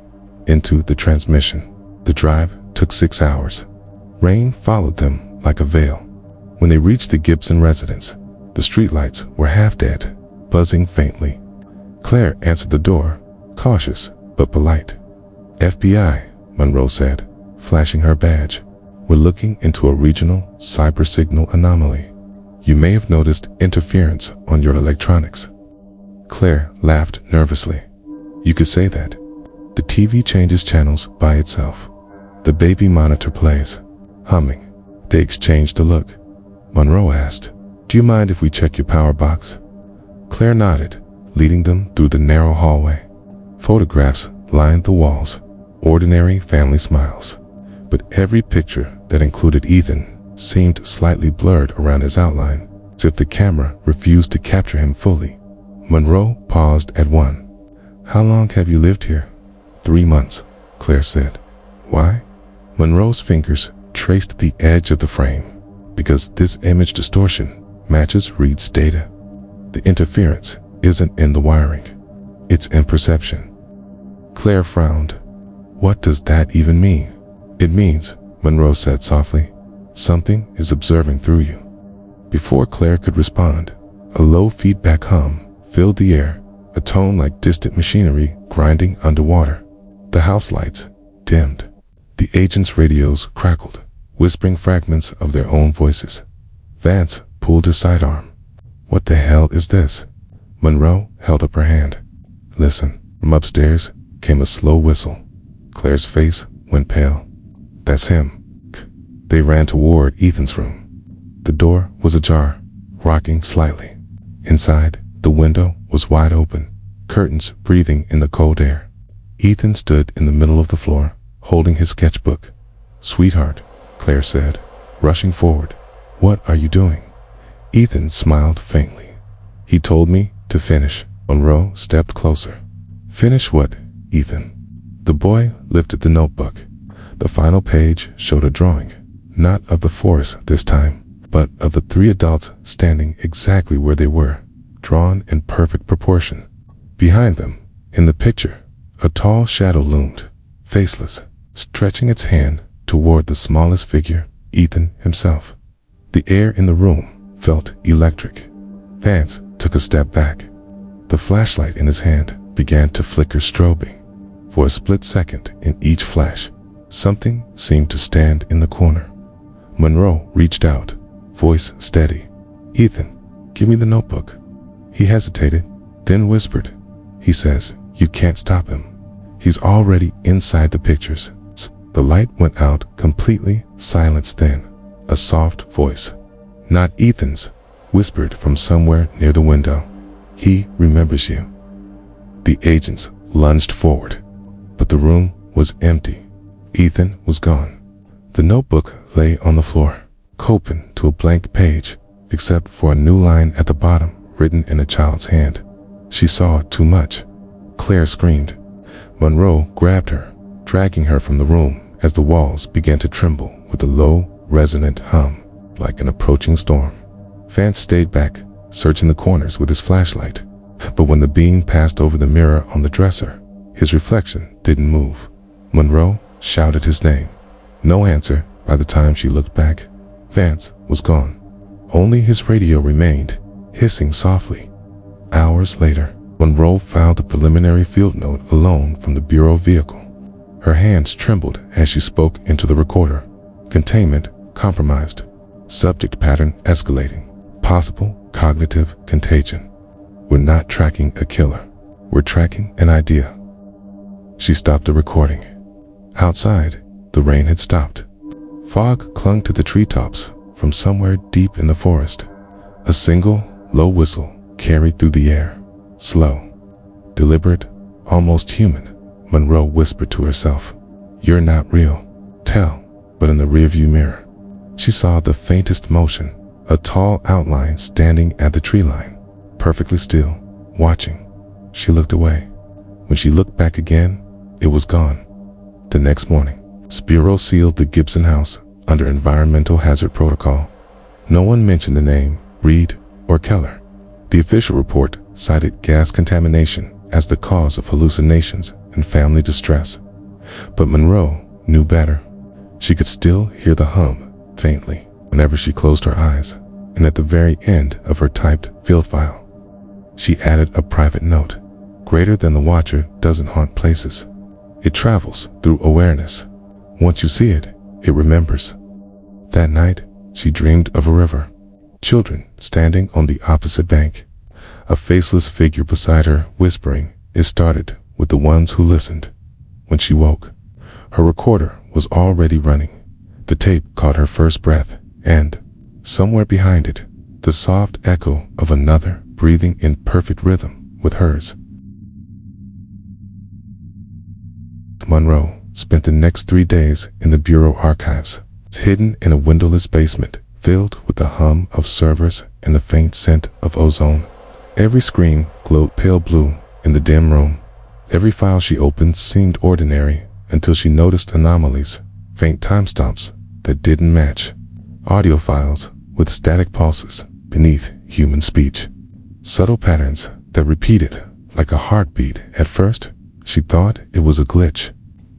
[SPEAKER 1] Into the transmission. The drive took 6 hours. Rain followed them like a veil. When they reached the Gibson residence, the streetlights were half dead, buzzing faintly. Claire answered the door, cautious but polite. FBI, Monroe said, flashing her badge. We're looking into a regional cyber signal anomaly. You may have noticed interference on your electronics. Claire laughed nervously. You could say that. The TV changes channels by itself. The baby monitor plays, humming. They exchanged a look. Monroe asked, "Do you mind if we check your power box?" Claire nodded, leading them through the narrow hallway. Photographs lined the walls, ordinary family smiles. But every picture that included Ethan seemed slightly blurred around his outline, as if the camera refused to capture him fully. Monroe paused at one. "How long have you lived here?" 3 months, Claire said. "Why?" Monroe's fingers traced the edge of the frame. Because this image distortion matches Reed's data. The interference isn't in the wiring. It's in perception. Claire frowned. "What does that even mean?" "It means," Monroe said softly, "something is observing through you." Before Claire could respond, a low feedback hum filled the air, a tone like distant machinery grinding underwater. The house lights dimmed. The agents' radios crackled, whispering fragments of their own voices. Vance pulled his sidearm. "What the hell is this?" Monroe held up her hand. "Listen." From upstairs came a slow whistle. Claire's face went pale. "That's him." They ran toward Ethan's room. The door was ajar, rocking slightly. Inside, the window was wide open, curtains breathing in the cold air. Ethan stood in the middle of the floor, holding his sketchbook. "Sweetheart," Claire said, rushing forward. "What are you doing?" Ethan smiled faintly. "He told me to finish." Monroe stepped closer. Finish what, Ethan? The boy lifted the notebook. The final page showed a drawing, not of the forest this time, but of the three adults standing exactly where they were, drawn in perfect proportion. Behind them, in the picture, a tall shadow loomed, faceless, stretching its hand toward the smallest figure, Ethan himself. The air in the room felt electric. Vance took a step back. The flashlight in his hand began to flicker, strobing. For a split second in each flash, something seemed to stand in the corner. Monroe reached out, voice steady. Ethan, give me the notebook. He hesitated, then whispered. He says, you can't stop him. He's already inside the pictures. The light went out completely, silence then. A soft voice, not Ethan's, whispered from somewhere near the window. He remembers you. The agents lunged forward, but the room was empty. Ethan was gone. The notebook lay on the floor, open to a blank page, except for a new line at the bottom, written in a child's hand. She saw too much. Claire screamed. Monroe grabbed her, dragging her from the room as the walls began to tremble with a low, resonant hum, like an approaching storm. Vance stayed back, searching the corners with his flashlight, but when the beam passed over the mirror on the dresser, his reflection didn't move. Monroe shouted his name. No answer. By the time she looked back, Vance was gone. Only his radio remained, hissing softly. Hours later, Monroe filed a preliminary field note alone from the Bureau vehicle. Her hands trembled as she spoke into the recorder. Containment compromised. Subject pattern escalating. Possible cognitive contagion. We're not tracking a killer. We're tracking an idea. She stopped the recording. Outside, the rain had stopped. Fog clung to the treetops from somewhere deep in the forest. A single, low whistle carried through the air. Slow, deliberate, almost human, Monroe whispered to herself. You're not real. Tell. But in the rearview mirror, she saw the faintest motion, a tall outline standing at the tree line, perfectly still, watching. She looked away. When she looked back again, it was gone. The next morning, Bureau sealed the Gibson house under environmental hazard protocol. No one mentioned the name Reed or Keller. The official report cited gas contamination as the cause of hallucinations and family distress. But Monroe knew better. She could still hear the hum, faintly, whenever she closed her eyes, and at the very end of her typed field file, she added a private note. Greater than the watcher doesn't haunt places. It travels through awareness. Once you see it, it remembers. That night, she dreamed of a river. Children standing on the opposite bank. A faceless figure beside her whispering. It started with the ones who listened. When she woke, her recorder was already running. The tape caught her first breath, and, somewhere behind it, the soft echo of another breathing in perfect rhythm with hers. Monroe spent the next 3 days in the Bureau archives, hidden in a windowless basement filled with the hum of servers and the faint scent of ozone. Every screen glowed pale blue in the dim room. Every file she opened seemed ordinary until she noticed anomalies, faint timestamps that didn't match, audio files with static pulses beneath human speech, subtle patterns that repeated like a heartbeat. At first, she thought it was a glitch.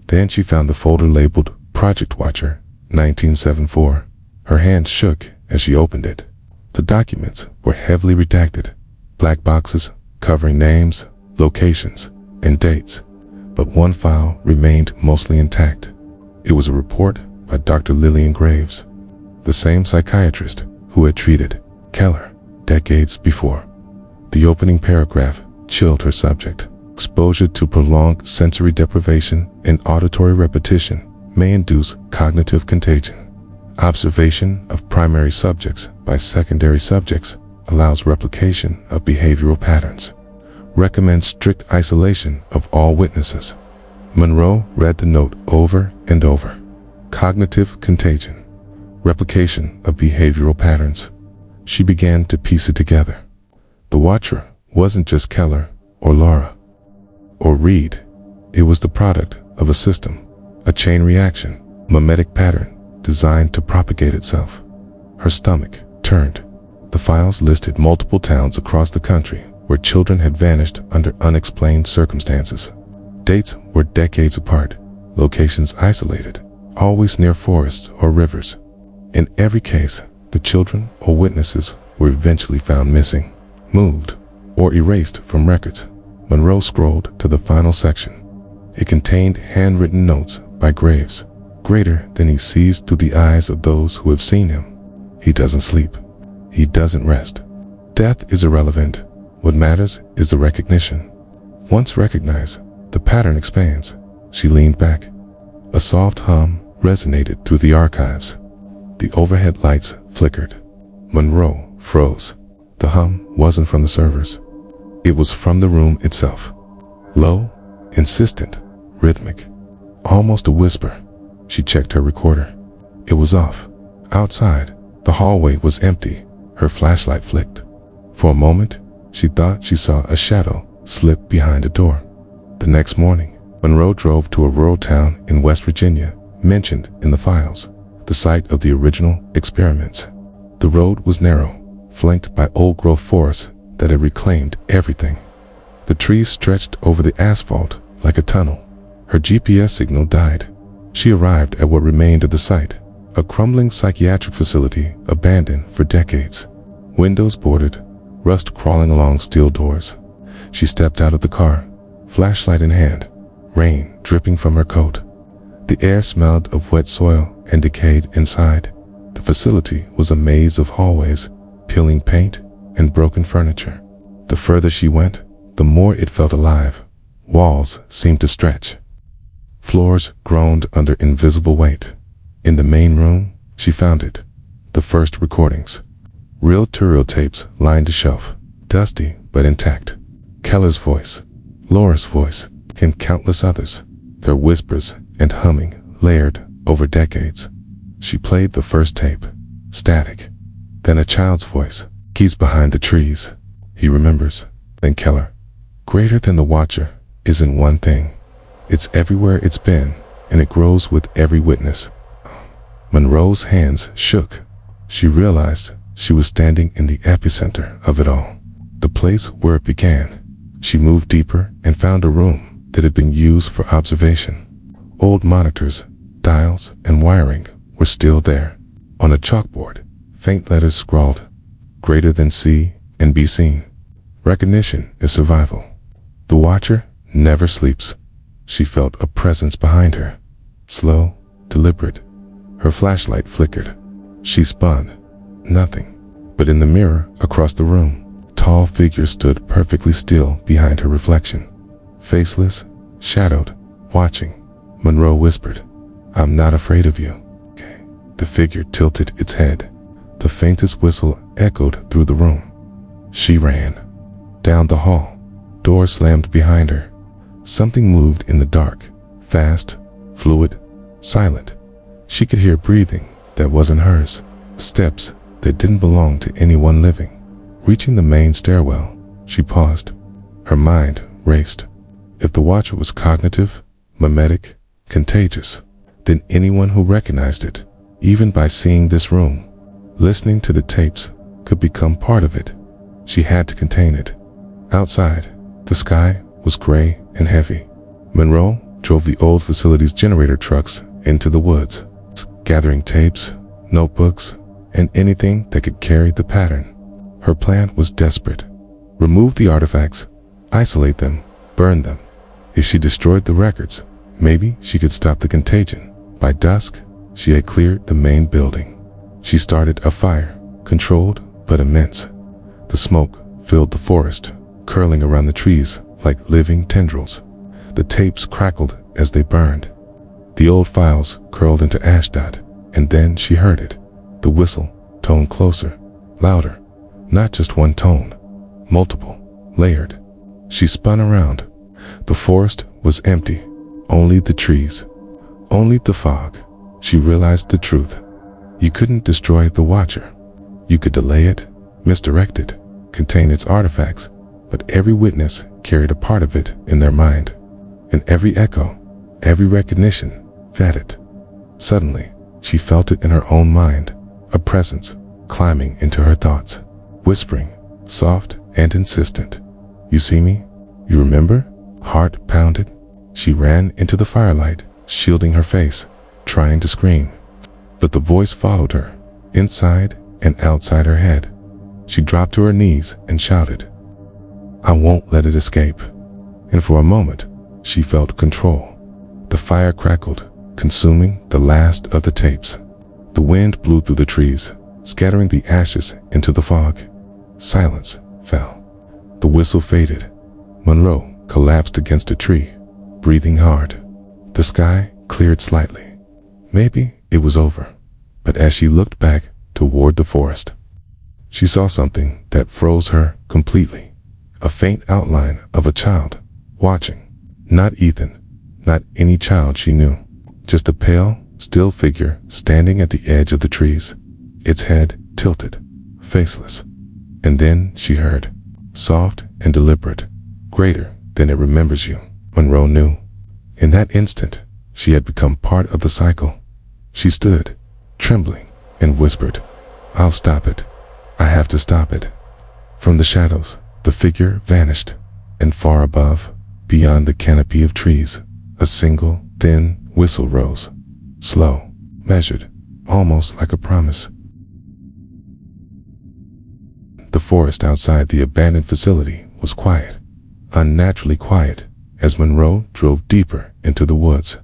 [SPEAKER 1] Then she found the folder labeled Project Watcher 1974. Her hand shook as she opened it. The documents were heavily redacted, black boxes covering names, locations, and dates. But one file remained mostly intact. It was a report by Dr. Lillian Graves, the same psychiatrist who had treated Keller decades before. The opening paragraph chilled her subject. Exposure to prolonged sensory deprivation and auditory repetition may induce cognitive contagion. Observation of primary subjects by secondary subjects allows replication of behavioral patterns. Recommends strict isolation of all witnesses. Monroe read the note over and over. Cognitive contagion. Replication of behavioral patterns. She began to piece it together. The watcher wasn't just Keller, or Laura, or Reed. It was the product of a system, a chain reaction, mimetic pattern designed to propagate itself. Her stomach turned. The files listed multiple towns across the country where children had vanished under unexplained circumstances. Dates were decades apart, locations isolated, always near forests or rivers. In every case, the children or witnesses were eventually found missing, moved, or erased from records. Monroe scrolled to the final section. It contained handwritten notes by Graves, greater than he sees through the eyes of those who have seen him. He doesn't sleep. He doesn't rest. Death is irrelevant. What matters is the recognition. Once recognized, the pattern expands. She leaned back. A soft hum resonated through the archives. The overhead lights flickered. Monroe froze. The hum wasn't from the servers. It was from the room itself. Low, insistent, rhythmic, almost a whisper. She checked her recorder. It was off. Outside, the hallway was empty. Her flashlight flicked. For a moment, she thought she saw a shadow slip behind a door. The next morning, Monroe drove to a rural town in West Virginia, mentioned in the files, the site of the original experiments. The road was narrow, flanked by old-growth forests that had reclaimed everything. The trees stretched over the asphalt like a tunnel. Her GPS signal died. She arrived at what remained of the site, a crumbling psychiatric facility abandoned for decades. Windows boarded, rust crawling along steel doors. She stepped out of the car, flashlight in hand, rain dripping from her coat. The air smelled of wet soil and decayed inside. The facility was a maze of hallways, peeling paint and broken furniture. The further she went, the more it felt alive. Walls seemed to stretch. Floors groaned under invisible weight. In the main room, she found it. The first recordings. Reel-to-reel tapes lined a shelf, dusty but intact. Keller's voice, Laura's voice, and countless others, their whispers and humming layered over decades. She played the first tape, static. Then a child's voice, keys behind the trees. He remembers. Then Keller. Greater than the watcher isn't one thing. It's everywhere it's been, and it grows with every witness. Monroe's hands shook. She realized she was standing in the epicenter of it all, the place where it began. She moved deeper and found a room that had been used for observation. Old monitors, dials, and wiring were still there. On a chalkboard, faint letters scrawled, greater than see and be seen. Recognition is survival. The watcher never sleeps. She felt a presence behind her, slow, deliberate. Her flashlight flickered. She spun. Nothing. But in the mirror across the room, tall figures stood perfectly still behind her reflection. Faceless, shadowed, watching. Monroe whispered, "I'm not afraid of you." The figure tilted its head. The faintest whistle echoed through the room. She ran. Down the hall. Door slammed behind her. Something moved in the dark, fast, fluid, silent. She could hear breathing that wasn't hers, steps that didn't belong to anyone living. Reaching the main stairwell, she paused. Her mind raced. If the watcher was cognitive, mimetic, contagious, then anyone who recognized it, even by seeing this room, listening to the tapes, could become part of it. She had to contain it. Outside, the sky was gray and heavy. Monroe drove the old facility's generator trucks into the woods, gathering tapes, notebooks, and anything that could carry the pattern. Her plan was desperate. Remove the artifacts, isolate them, burn them. If she destroyed the records, maybe she could stop the contagion. By dusk, she had cleared the main building. She started a fire, controlled but immense. The smoke filled the forest, curling around the trees like living tendrils. The tapes crackled as they burned. The old files curled into ash dot, and then she heard it. The whistle toned closer, louder. Not just one tone, multiple, layered. She spun around. The forest was empty. Only the trees. Only the fog. She realized the truth. You couldn't destroy the watcher. You could delay it, misdirect it, contain its artifacts, but every witness, carried a part of it in their mind, and every echo, every recognition fed it. Suddenly, she felt it in her own mind, a presence climbing into her thoughts, whispering, soft and insistent. "You see me? You remember?" Heart pounded. She ran into the firelight, shielding her face, trying to scream. But the voice followed her, inside and outside her head. She dropped to her knees and shouted, "I won't let it escape." And for a moment, she felt control. The fire crackled, consuming the last of the tapes. The wind blew through the trees, scattering the ashes into the fog. Silence fell. The whistle faded. Monroe collapsed against a tree, breathing hard. The sky cleared slightly. Maybe it was over. But as she looked back toward the forest, she saw something that froze her completely. A faint outline of a child, watching. Not Ethan, not any child she knew. Just a pale, still figure standing at the edge of the trees, its head tilted, faceless. And then she heard, soft and deliberate, "Greater than it remembers you." Monroe knew. In that instant, she had become part of the cycle. She stood, trembling, and whispered, "I'll stop it. I have to stop it." From the shadows, the figure vanished, and far above, beyond the canopy of trees, a single, thin whistle rose, slow, measured, almost like a promise. The forest outside the abandoned facility was quiet, unnaturally quiet, as Monroe drove deeper into the woods.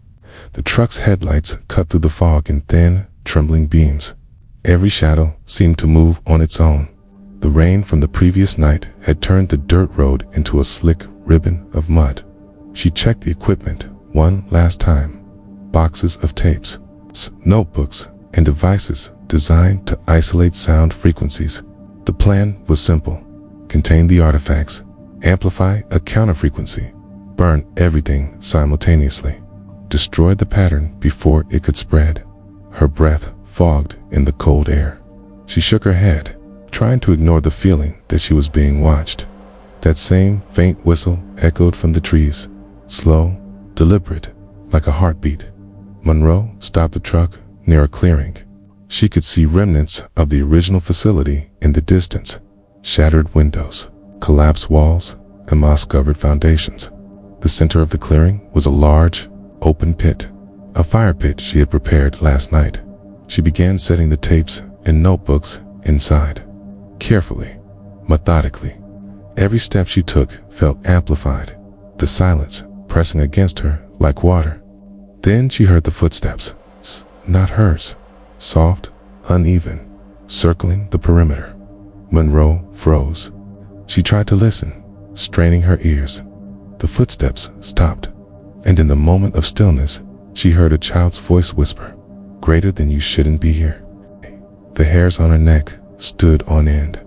[SPEAKER 1] The truck's headlights cut through the fog in thin, trembling beams. Every shadow seemed to move on its own. The rain from the previous night had turned the dirt road into a slick ribbon of mud. She checked the equipment one last time. Boxes of tapes, notebooks, and devices designed to isolate sound frequencies. The plan was simple: contain the artifacts, amplify a counterfrequency, burn everything simultaneously, destroy the pattern before it could spread. Her breath fogged in the cold air. She shook her head, trying to ignore the feeling that she was being watched. That same faint whistle echoed from the trees, slow, deliberate, like a heartbeat. Monroe stopped the truck near a clearing. She could see remnants of the original facility in the distance: shattered windows, collapsed walls, and moss-covered foundations. The center of the clearing was a large, open pit, a fire pit she had prepared last night. She began setting the tapes and notebooks inside, carefully, methodically. Every step she took felt amplified, the silence pressing against her like water. Then she heard the footsteps, not hers, soft, uneven, circling the perimeter. Monroe froze. She tried to listen, straining her ears. The footsteps stopped, and in the moment of stillness, she heard a child's voice whisper, "Greater than you shouldn't be here." The hairs on her neck stood on end.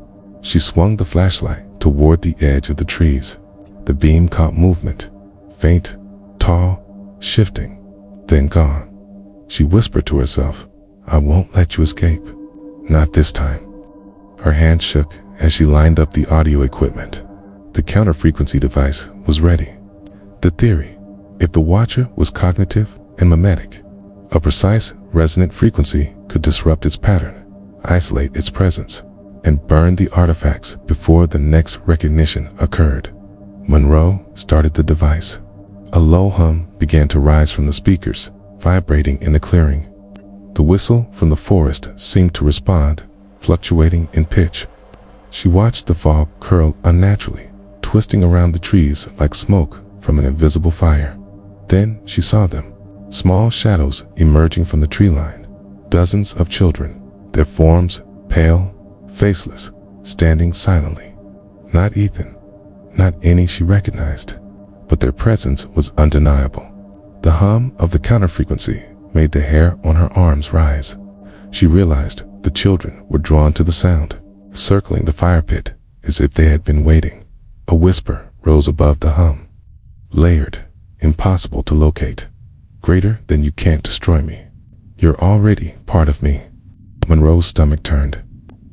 [SPEAKER 1] She swung the flashlight toward the edge of the trees. The beam caught movement, faint, tall, shifting, then gone. She whispered to herself, "I won't let you escape. Not this time." Her hand shook as she lined up the audio equipment. The counter-frequency device was ready. The theory: if the watcher was cognitive and mimetic, a precise resonant frequency could disrupt its pattern, isolate its presence, and burn the artifacts before the next recognition occurred. Monroe started the device. A low hum began to rise from the speakers, vibrating in the clearing. The whistle from the forest seemed to respond, fluctuating in pitch. She watched the fog curl unnaturally, twisting around the trees like smoke from an invisible fire. Then she saw them, small shadows emerging from the tree line. Dozens of children, their forms pale, faceless, standing silently. Not Ethan, not any she recognized, but their presence was undeniable. The hum of the counter-frequency made the hair on her arms rise. She realized the children were drawn to the sound, circling the fire pit as if they had been waiting. A whisper rose above the hum, layered, impossible to locate. "Greater than you can't destroy me. You're already part of me." Monroe's stomach turned.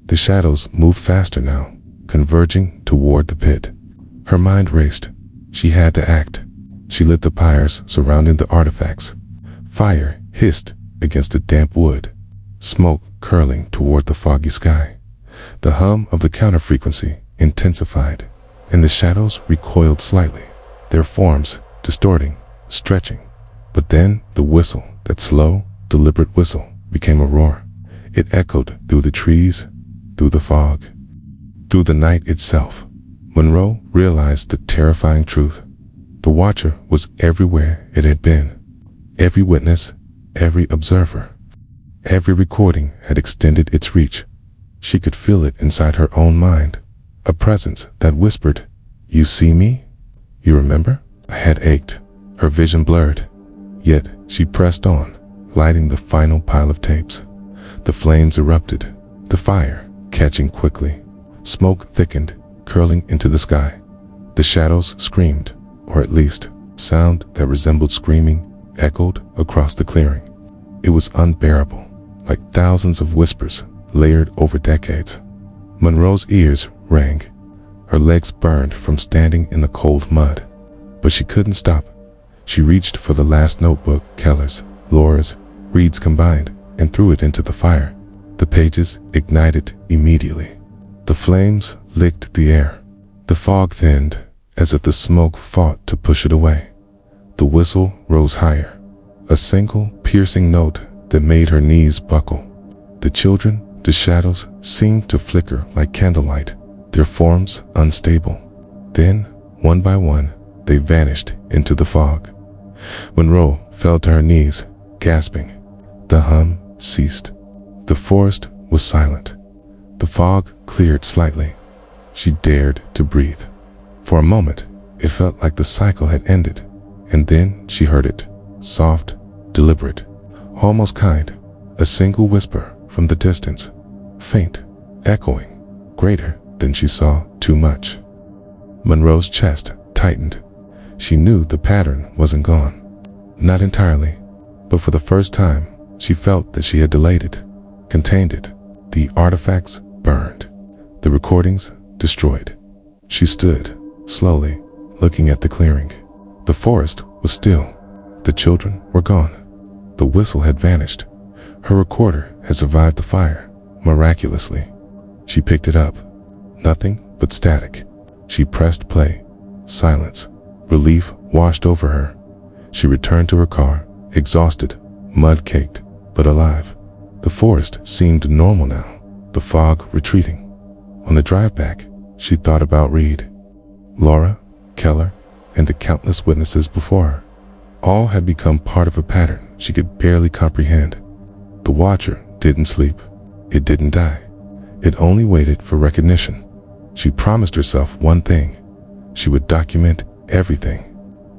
[SPEAKER 1] The shadows moved faster now, converging toward the pit. Her mind raced, She had to act. She lit the pyres surrounding the artifacts. Fire hissed against the damp wood, smoke curling toward the foggy sky. The hum of the counter-frequency intensified, and the shadows recoiled slightly, their forms distorting, stretching. But then the whistle, that slow, deliberate whistle, became a roar. It echoed through the trees, through the fog, through the night itself. Monroe realized the terrifying truth. The Watcher was everywhere it had been. Every witness, every observer, every recording had extended its reach. She could feel it inside her own mind, a presence that whispered, "You see me? You remember?" Her head ached, her vision blurred. Yet she pressed on, lighting the final pile of tapes. The flames erupted, the fire catching quickly. Smoke thickened, curling into the sky. The shadows screamed, or at least, sound that resembled screaming echoed across the clearing. It was unbearable, like thousands of whispers layered over decades. Monroe's ears rang. Her legs burned from standing in the cold mud. But she couldn't stop. She reached for the last notebook, Keller's, Laura's, Reed's combined, and threw it into the fire. The pages ignited immediately. The flames licked the air. The fog thinned, as if the smoke fought to push it away. The whistle rose higher, a single piercing note that made her knees buckle. The children, the shadows, seemed to flicker like candlelight, their forms unstable. Then, one by one, they vanished into the fog. Monroe fell to her knees, gasping. The hum ceased. The forest was silent. The fog cleared slightly. She dared to breathe. For a moment, it felt like the cycle had ended, and then she heard it, soft, deliberate, almost kind, a single whisper from the distance, faint, echoing, greater than she saw too much. Monroe's chest tightened. She knew the pattern wasn't gone. Not entirely, but for the first time, she felt that she had delayed it, contained it. The artifacts burned, the recordings destroyed. She stood, slowly, looking at the clearing. The forest was still. The children were gone. The whistle had vanished. Her recorder had survived the fire, miraculously. She picked it up. Nothing but static. She pressed play. Silence. Relief washed over her. She returned to her car, exhausted, mud-caked, but alive. The forest seemed normal now, the fog retreating. On the drive back, she thought about Reed, Laura, Keller, and the countless witnesses before her. All had become part of a pattern she could barely comprehend. The Watcher didn't sleep. It didn't die. It only waited for recognition. She promised herself one thing. She would document everything.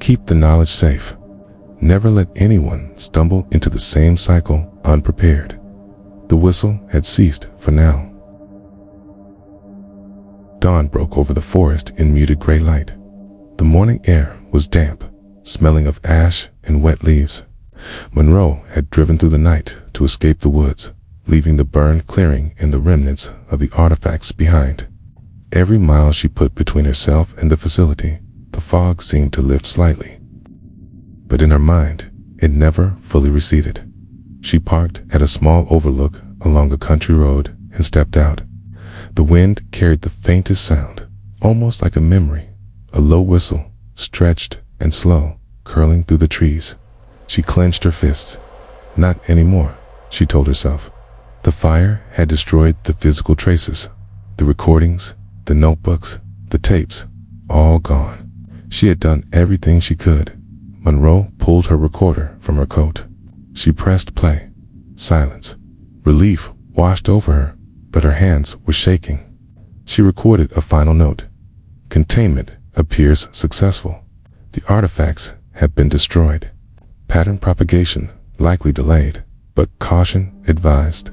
[SPEAKER 1] Keep the knowledge safe. Never let anyone stumble into the same cycle unprepared. The whistle had ceased for now. Dawn broke over the forest in muted gray light. The morning air was damp, smelling of ash and wet leaves. Monroe had driven through the night to escape the woods, leaving the burned clearing and the remnants of the artifacts behind. Every mile she put between herself and the facility, the fog seemed to lift slightly. But in her mind, it never fully receded. She parked at a small overlook along a country road and stepped out. The wind carried the faintest sound, almost like a memory, a low whistle, stretched and slow, curling through the trees. She clenched her fists. Not anymore, she told herself. The fire had destroyed the physical traces, the recordings, the notebooks, the tapes, all gone. She had done everything she could. Monroe pulled her recorder from her coat. She pressed play. Silence. Relief washed over her, but her hands were shaking. She recorded a final note. Containment appears successful. The artifacts have been destroyed. Pattern propagation likely delayed, but caution advised.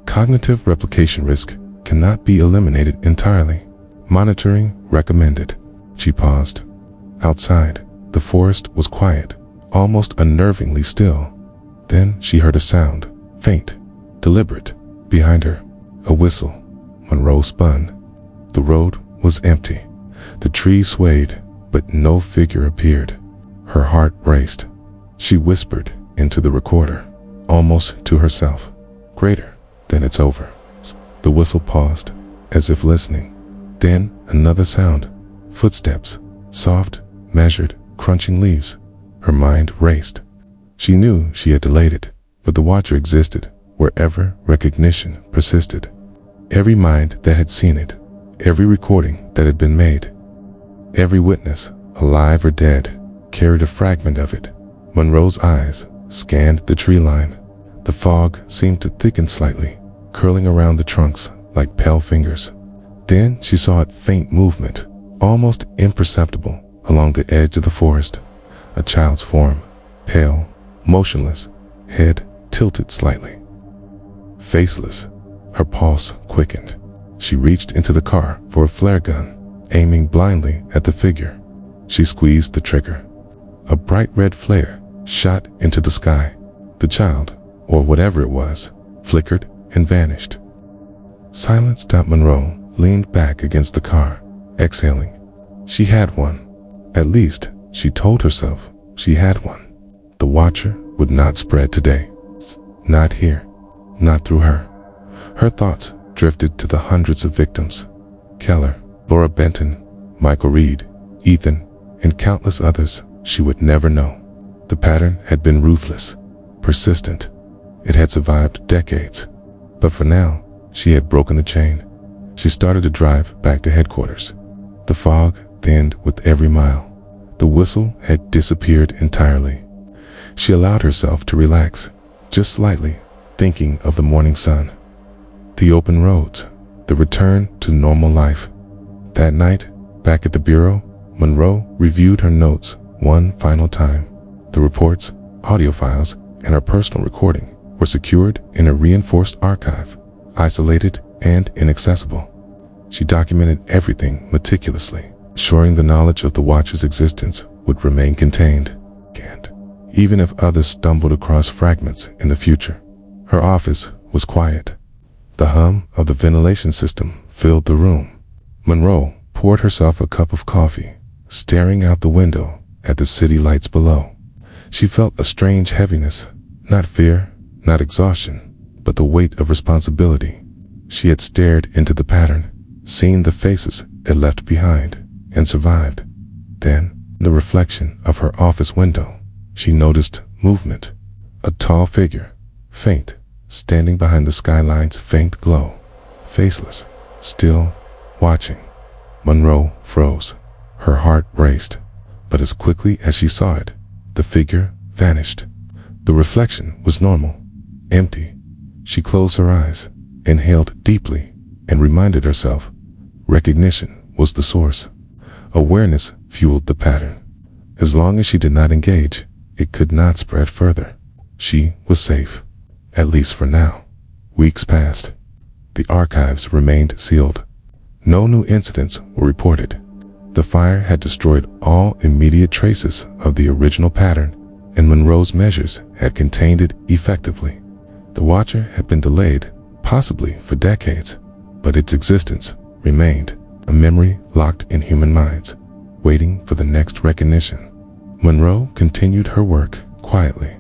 [SPEAKER 1] Cognitive replication risk cannot be eliminated entirely. Monitoring recommended. She paused. Outside, the forest was quiet, almost unnervingly still. Then she heard a sound, faint, deliberate, behind her. A whistle. Monroe spun. The road was empty. The trees swayed, but no figure appeared. Her heart raced. She whispered into the recorder, almost to herself, "Greater, then it's over." The whistle paused, as if listening. Then another sound, footsteps, soft, measured, crunching leaves. Her mind raced. She knew she had delayed it, but the Watcher existed wherever recognition persisted. Every mind that had seen it, every recording that had been made, every witness, alive or dead, carried a fragment of it. Monroe's eyes scanned the tree line. The fog seemed to thicken slightly, curling around the trunks like pale fingers. Then she saw a faint movement, almost imperceptible, along the edge of the forest. A child's form, pale, motionless, head tilted slightly. Faceless, her pulse quickened. She reached into the car for a flare gun, aiming blindly at the figure. She squeezed the trigger. A bright red flare shot into the sky. The child, or whatever it was, flickered and vanished. Silence. Monroe leaned back against the car, exhaling. She had one. At least, she told herself she had one. The Watcher would not spread today. Not here. Not through her. Her thoughts drifted to the hundreds of victims. Keller, Laura Benton, Michael Reed, Ethan, and countless others she would never know. The pattern had been ruthless, persistent. It had survived decades. But for now, she had broken the chain. She started to drive back to headquarters. The fog thinned with every mile. The whistle had disappeared entirely. She allowed herself to relax, just slightly, thinking of the morning sun, the open roads, the return to normal life. That night, back at the bureau, Monroe reviewed her notes one final time. The reports, audio files, and her personal recording were secured in a reinforced archive, isolated and inaccessible. She documented everything meticulously, ensuring the knowledge of the Watcher's existence would remain contained, and even if others stumbled across fragments in the future. Her office was quiet. The hum of the ventilation system filled the room. Monroe poured herself a cup of coffee, staring out the window at the city lights below. She felt a strange heaviness, not fear, not exhaustion, but the weight of responsibility. She had stared into the pattern, seen the faces it left behind, and survived. Then, the reflection of her office window, she noticed movement. A tall figure, faint, standing behind the skyline's faint glow, faceless, still, watching. Monroe froze. Her heart raced, but as quickly as she saw it, the figure vanished. The reflection was normal, empty. She closed her eyes, inhaled deeply, and reminded herself recognition was the source. Awareness fueled the pattern. As long as she did not engage, it could not spread further. She was safe, at least for now. Weeks passed. The archives remained sealed. No new incidents were reported. The fire had destroyed all immediate traces of the original pattern, and Monroe's measures had contained it effectively. The Watcher had been delayed, possibly for decades, but its existence remained, a memory locked in human minds, waiting for the next recognition. Monroe continued her work quietly.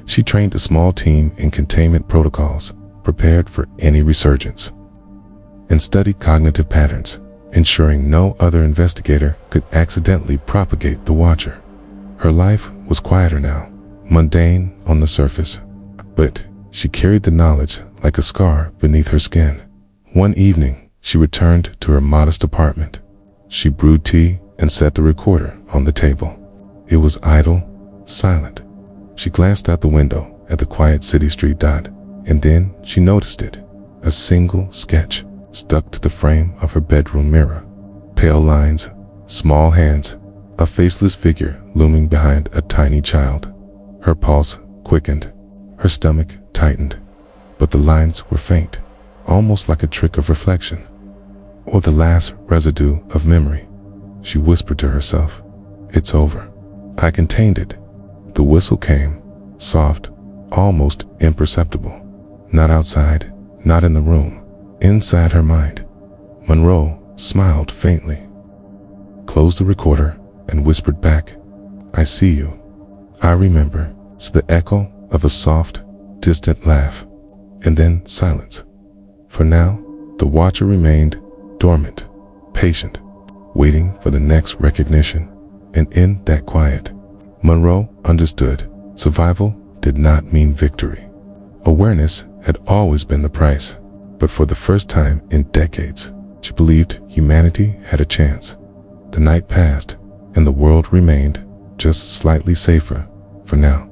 [SPEAKER 1] She trained a small team in containment protocols, prepared for any resurgence, and studied cognitive patterns, ensuring no other investigator could accidentally propagate the Watcher. Her life was quieter now, mundane on the surface, but she carried the knowledge like a scar beneath her skin. One evening, she returned to her modest apartment. She brewed tea and set the recorder on the table. It was idle, silent. She glanced out the window at the quiet city street dot, and then she noticed it, a single sketch stuck to the frame of her bedroom mirror. Pale lines, small hands, a faceless figure looming behind a tiny child. Her pulse quickened, her stomach tightened, but the lines were faint, almost like a trick of reflection, or the last residue of memory. She whispered to herself, "It's over. I contained it." The whistle came, soft, almost imperceptible. Not outside, not in the room, inside her mind. Monroe smiled faintly, closed the recorder, and whispered back, "I see you. I remember." It's the echo of a soft, distant laugh, and then silence. For now, the watcher remained dormant, patient, waiting for the next recognition. And in that quiet, Monroe understood survival did not mean victory. Awareness had always been the price, but for the first time in decades, she believed humanity had a chance. The night passed, and the world remained just slightly safer for now.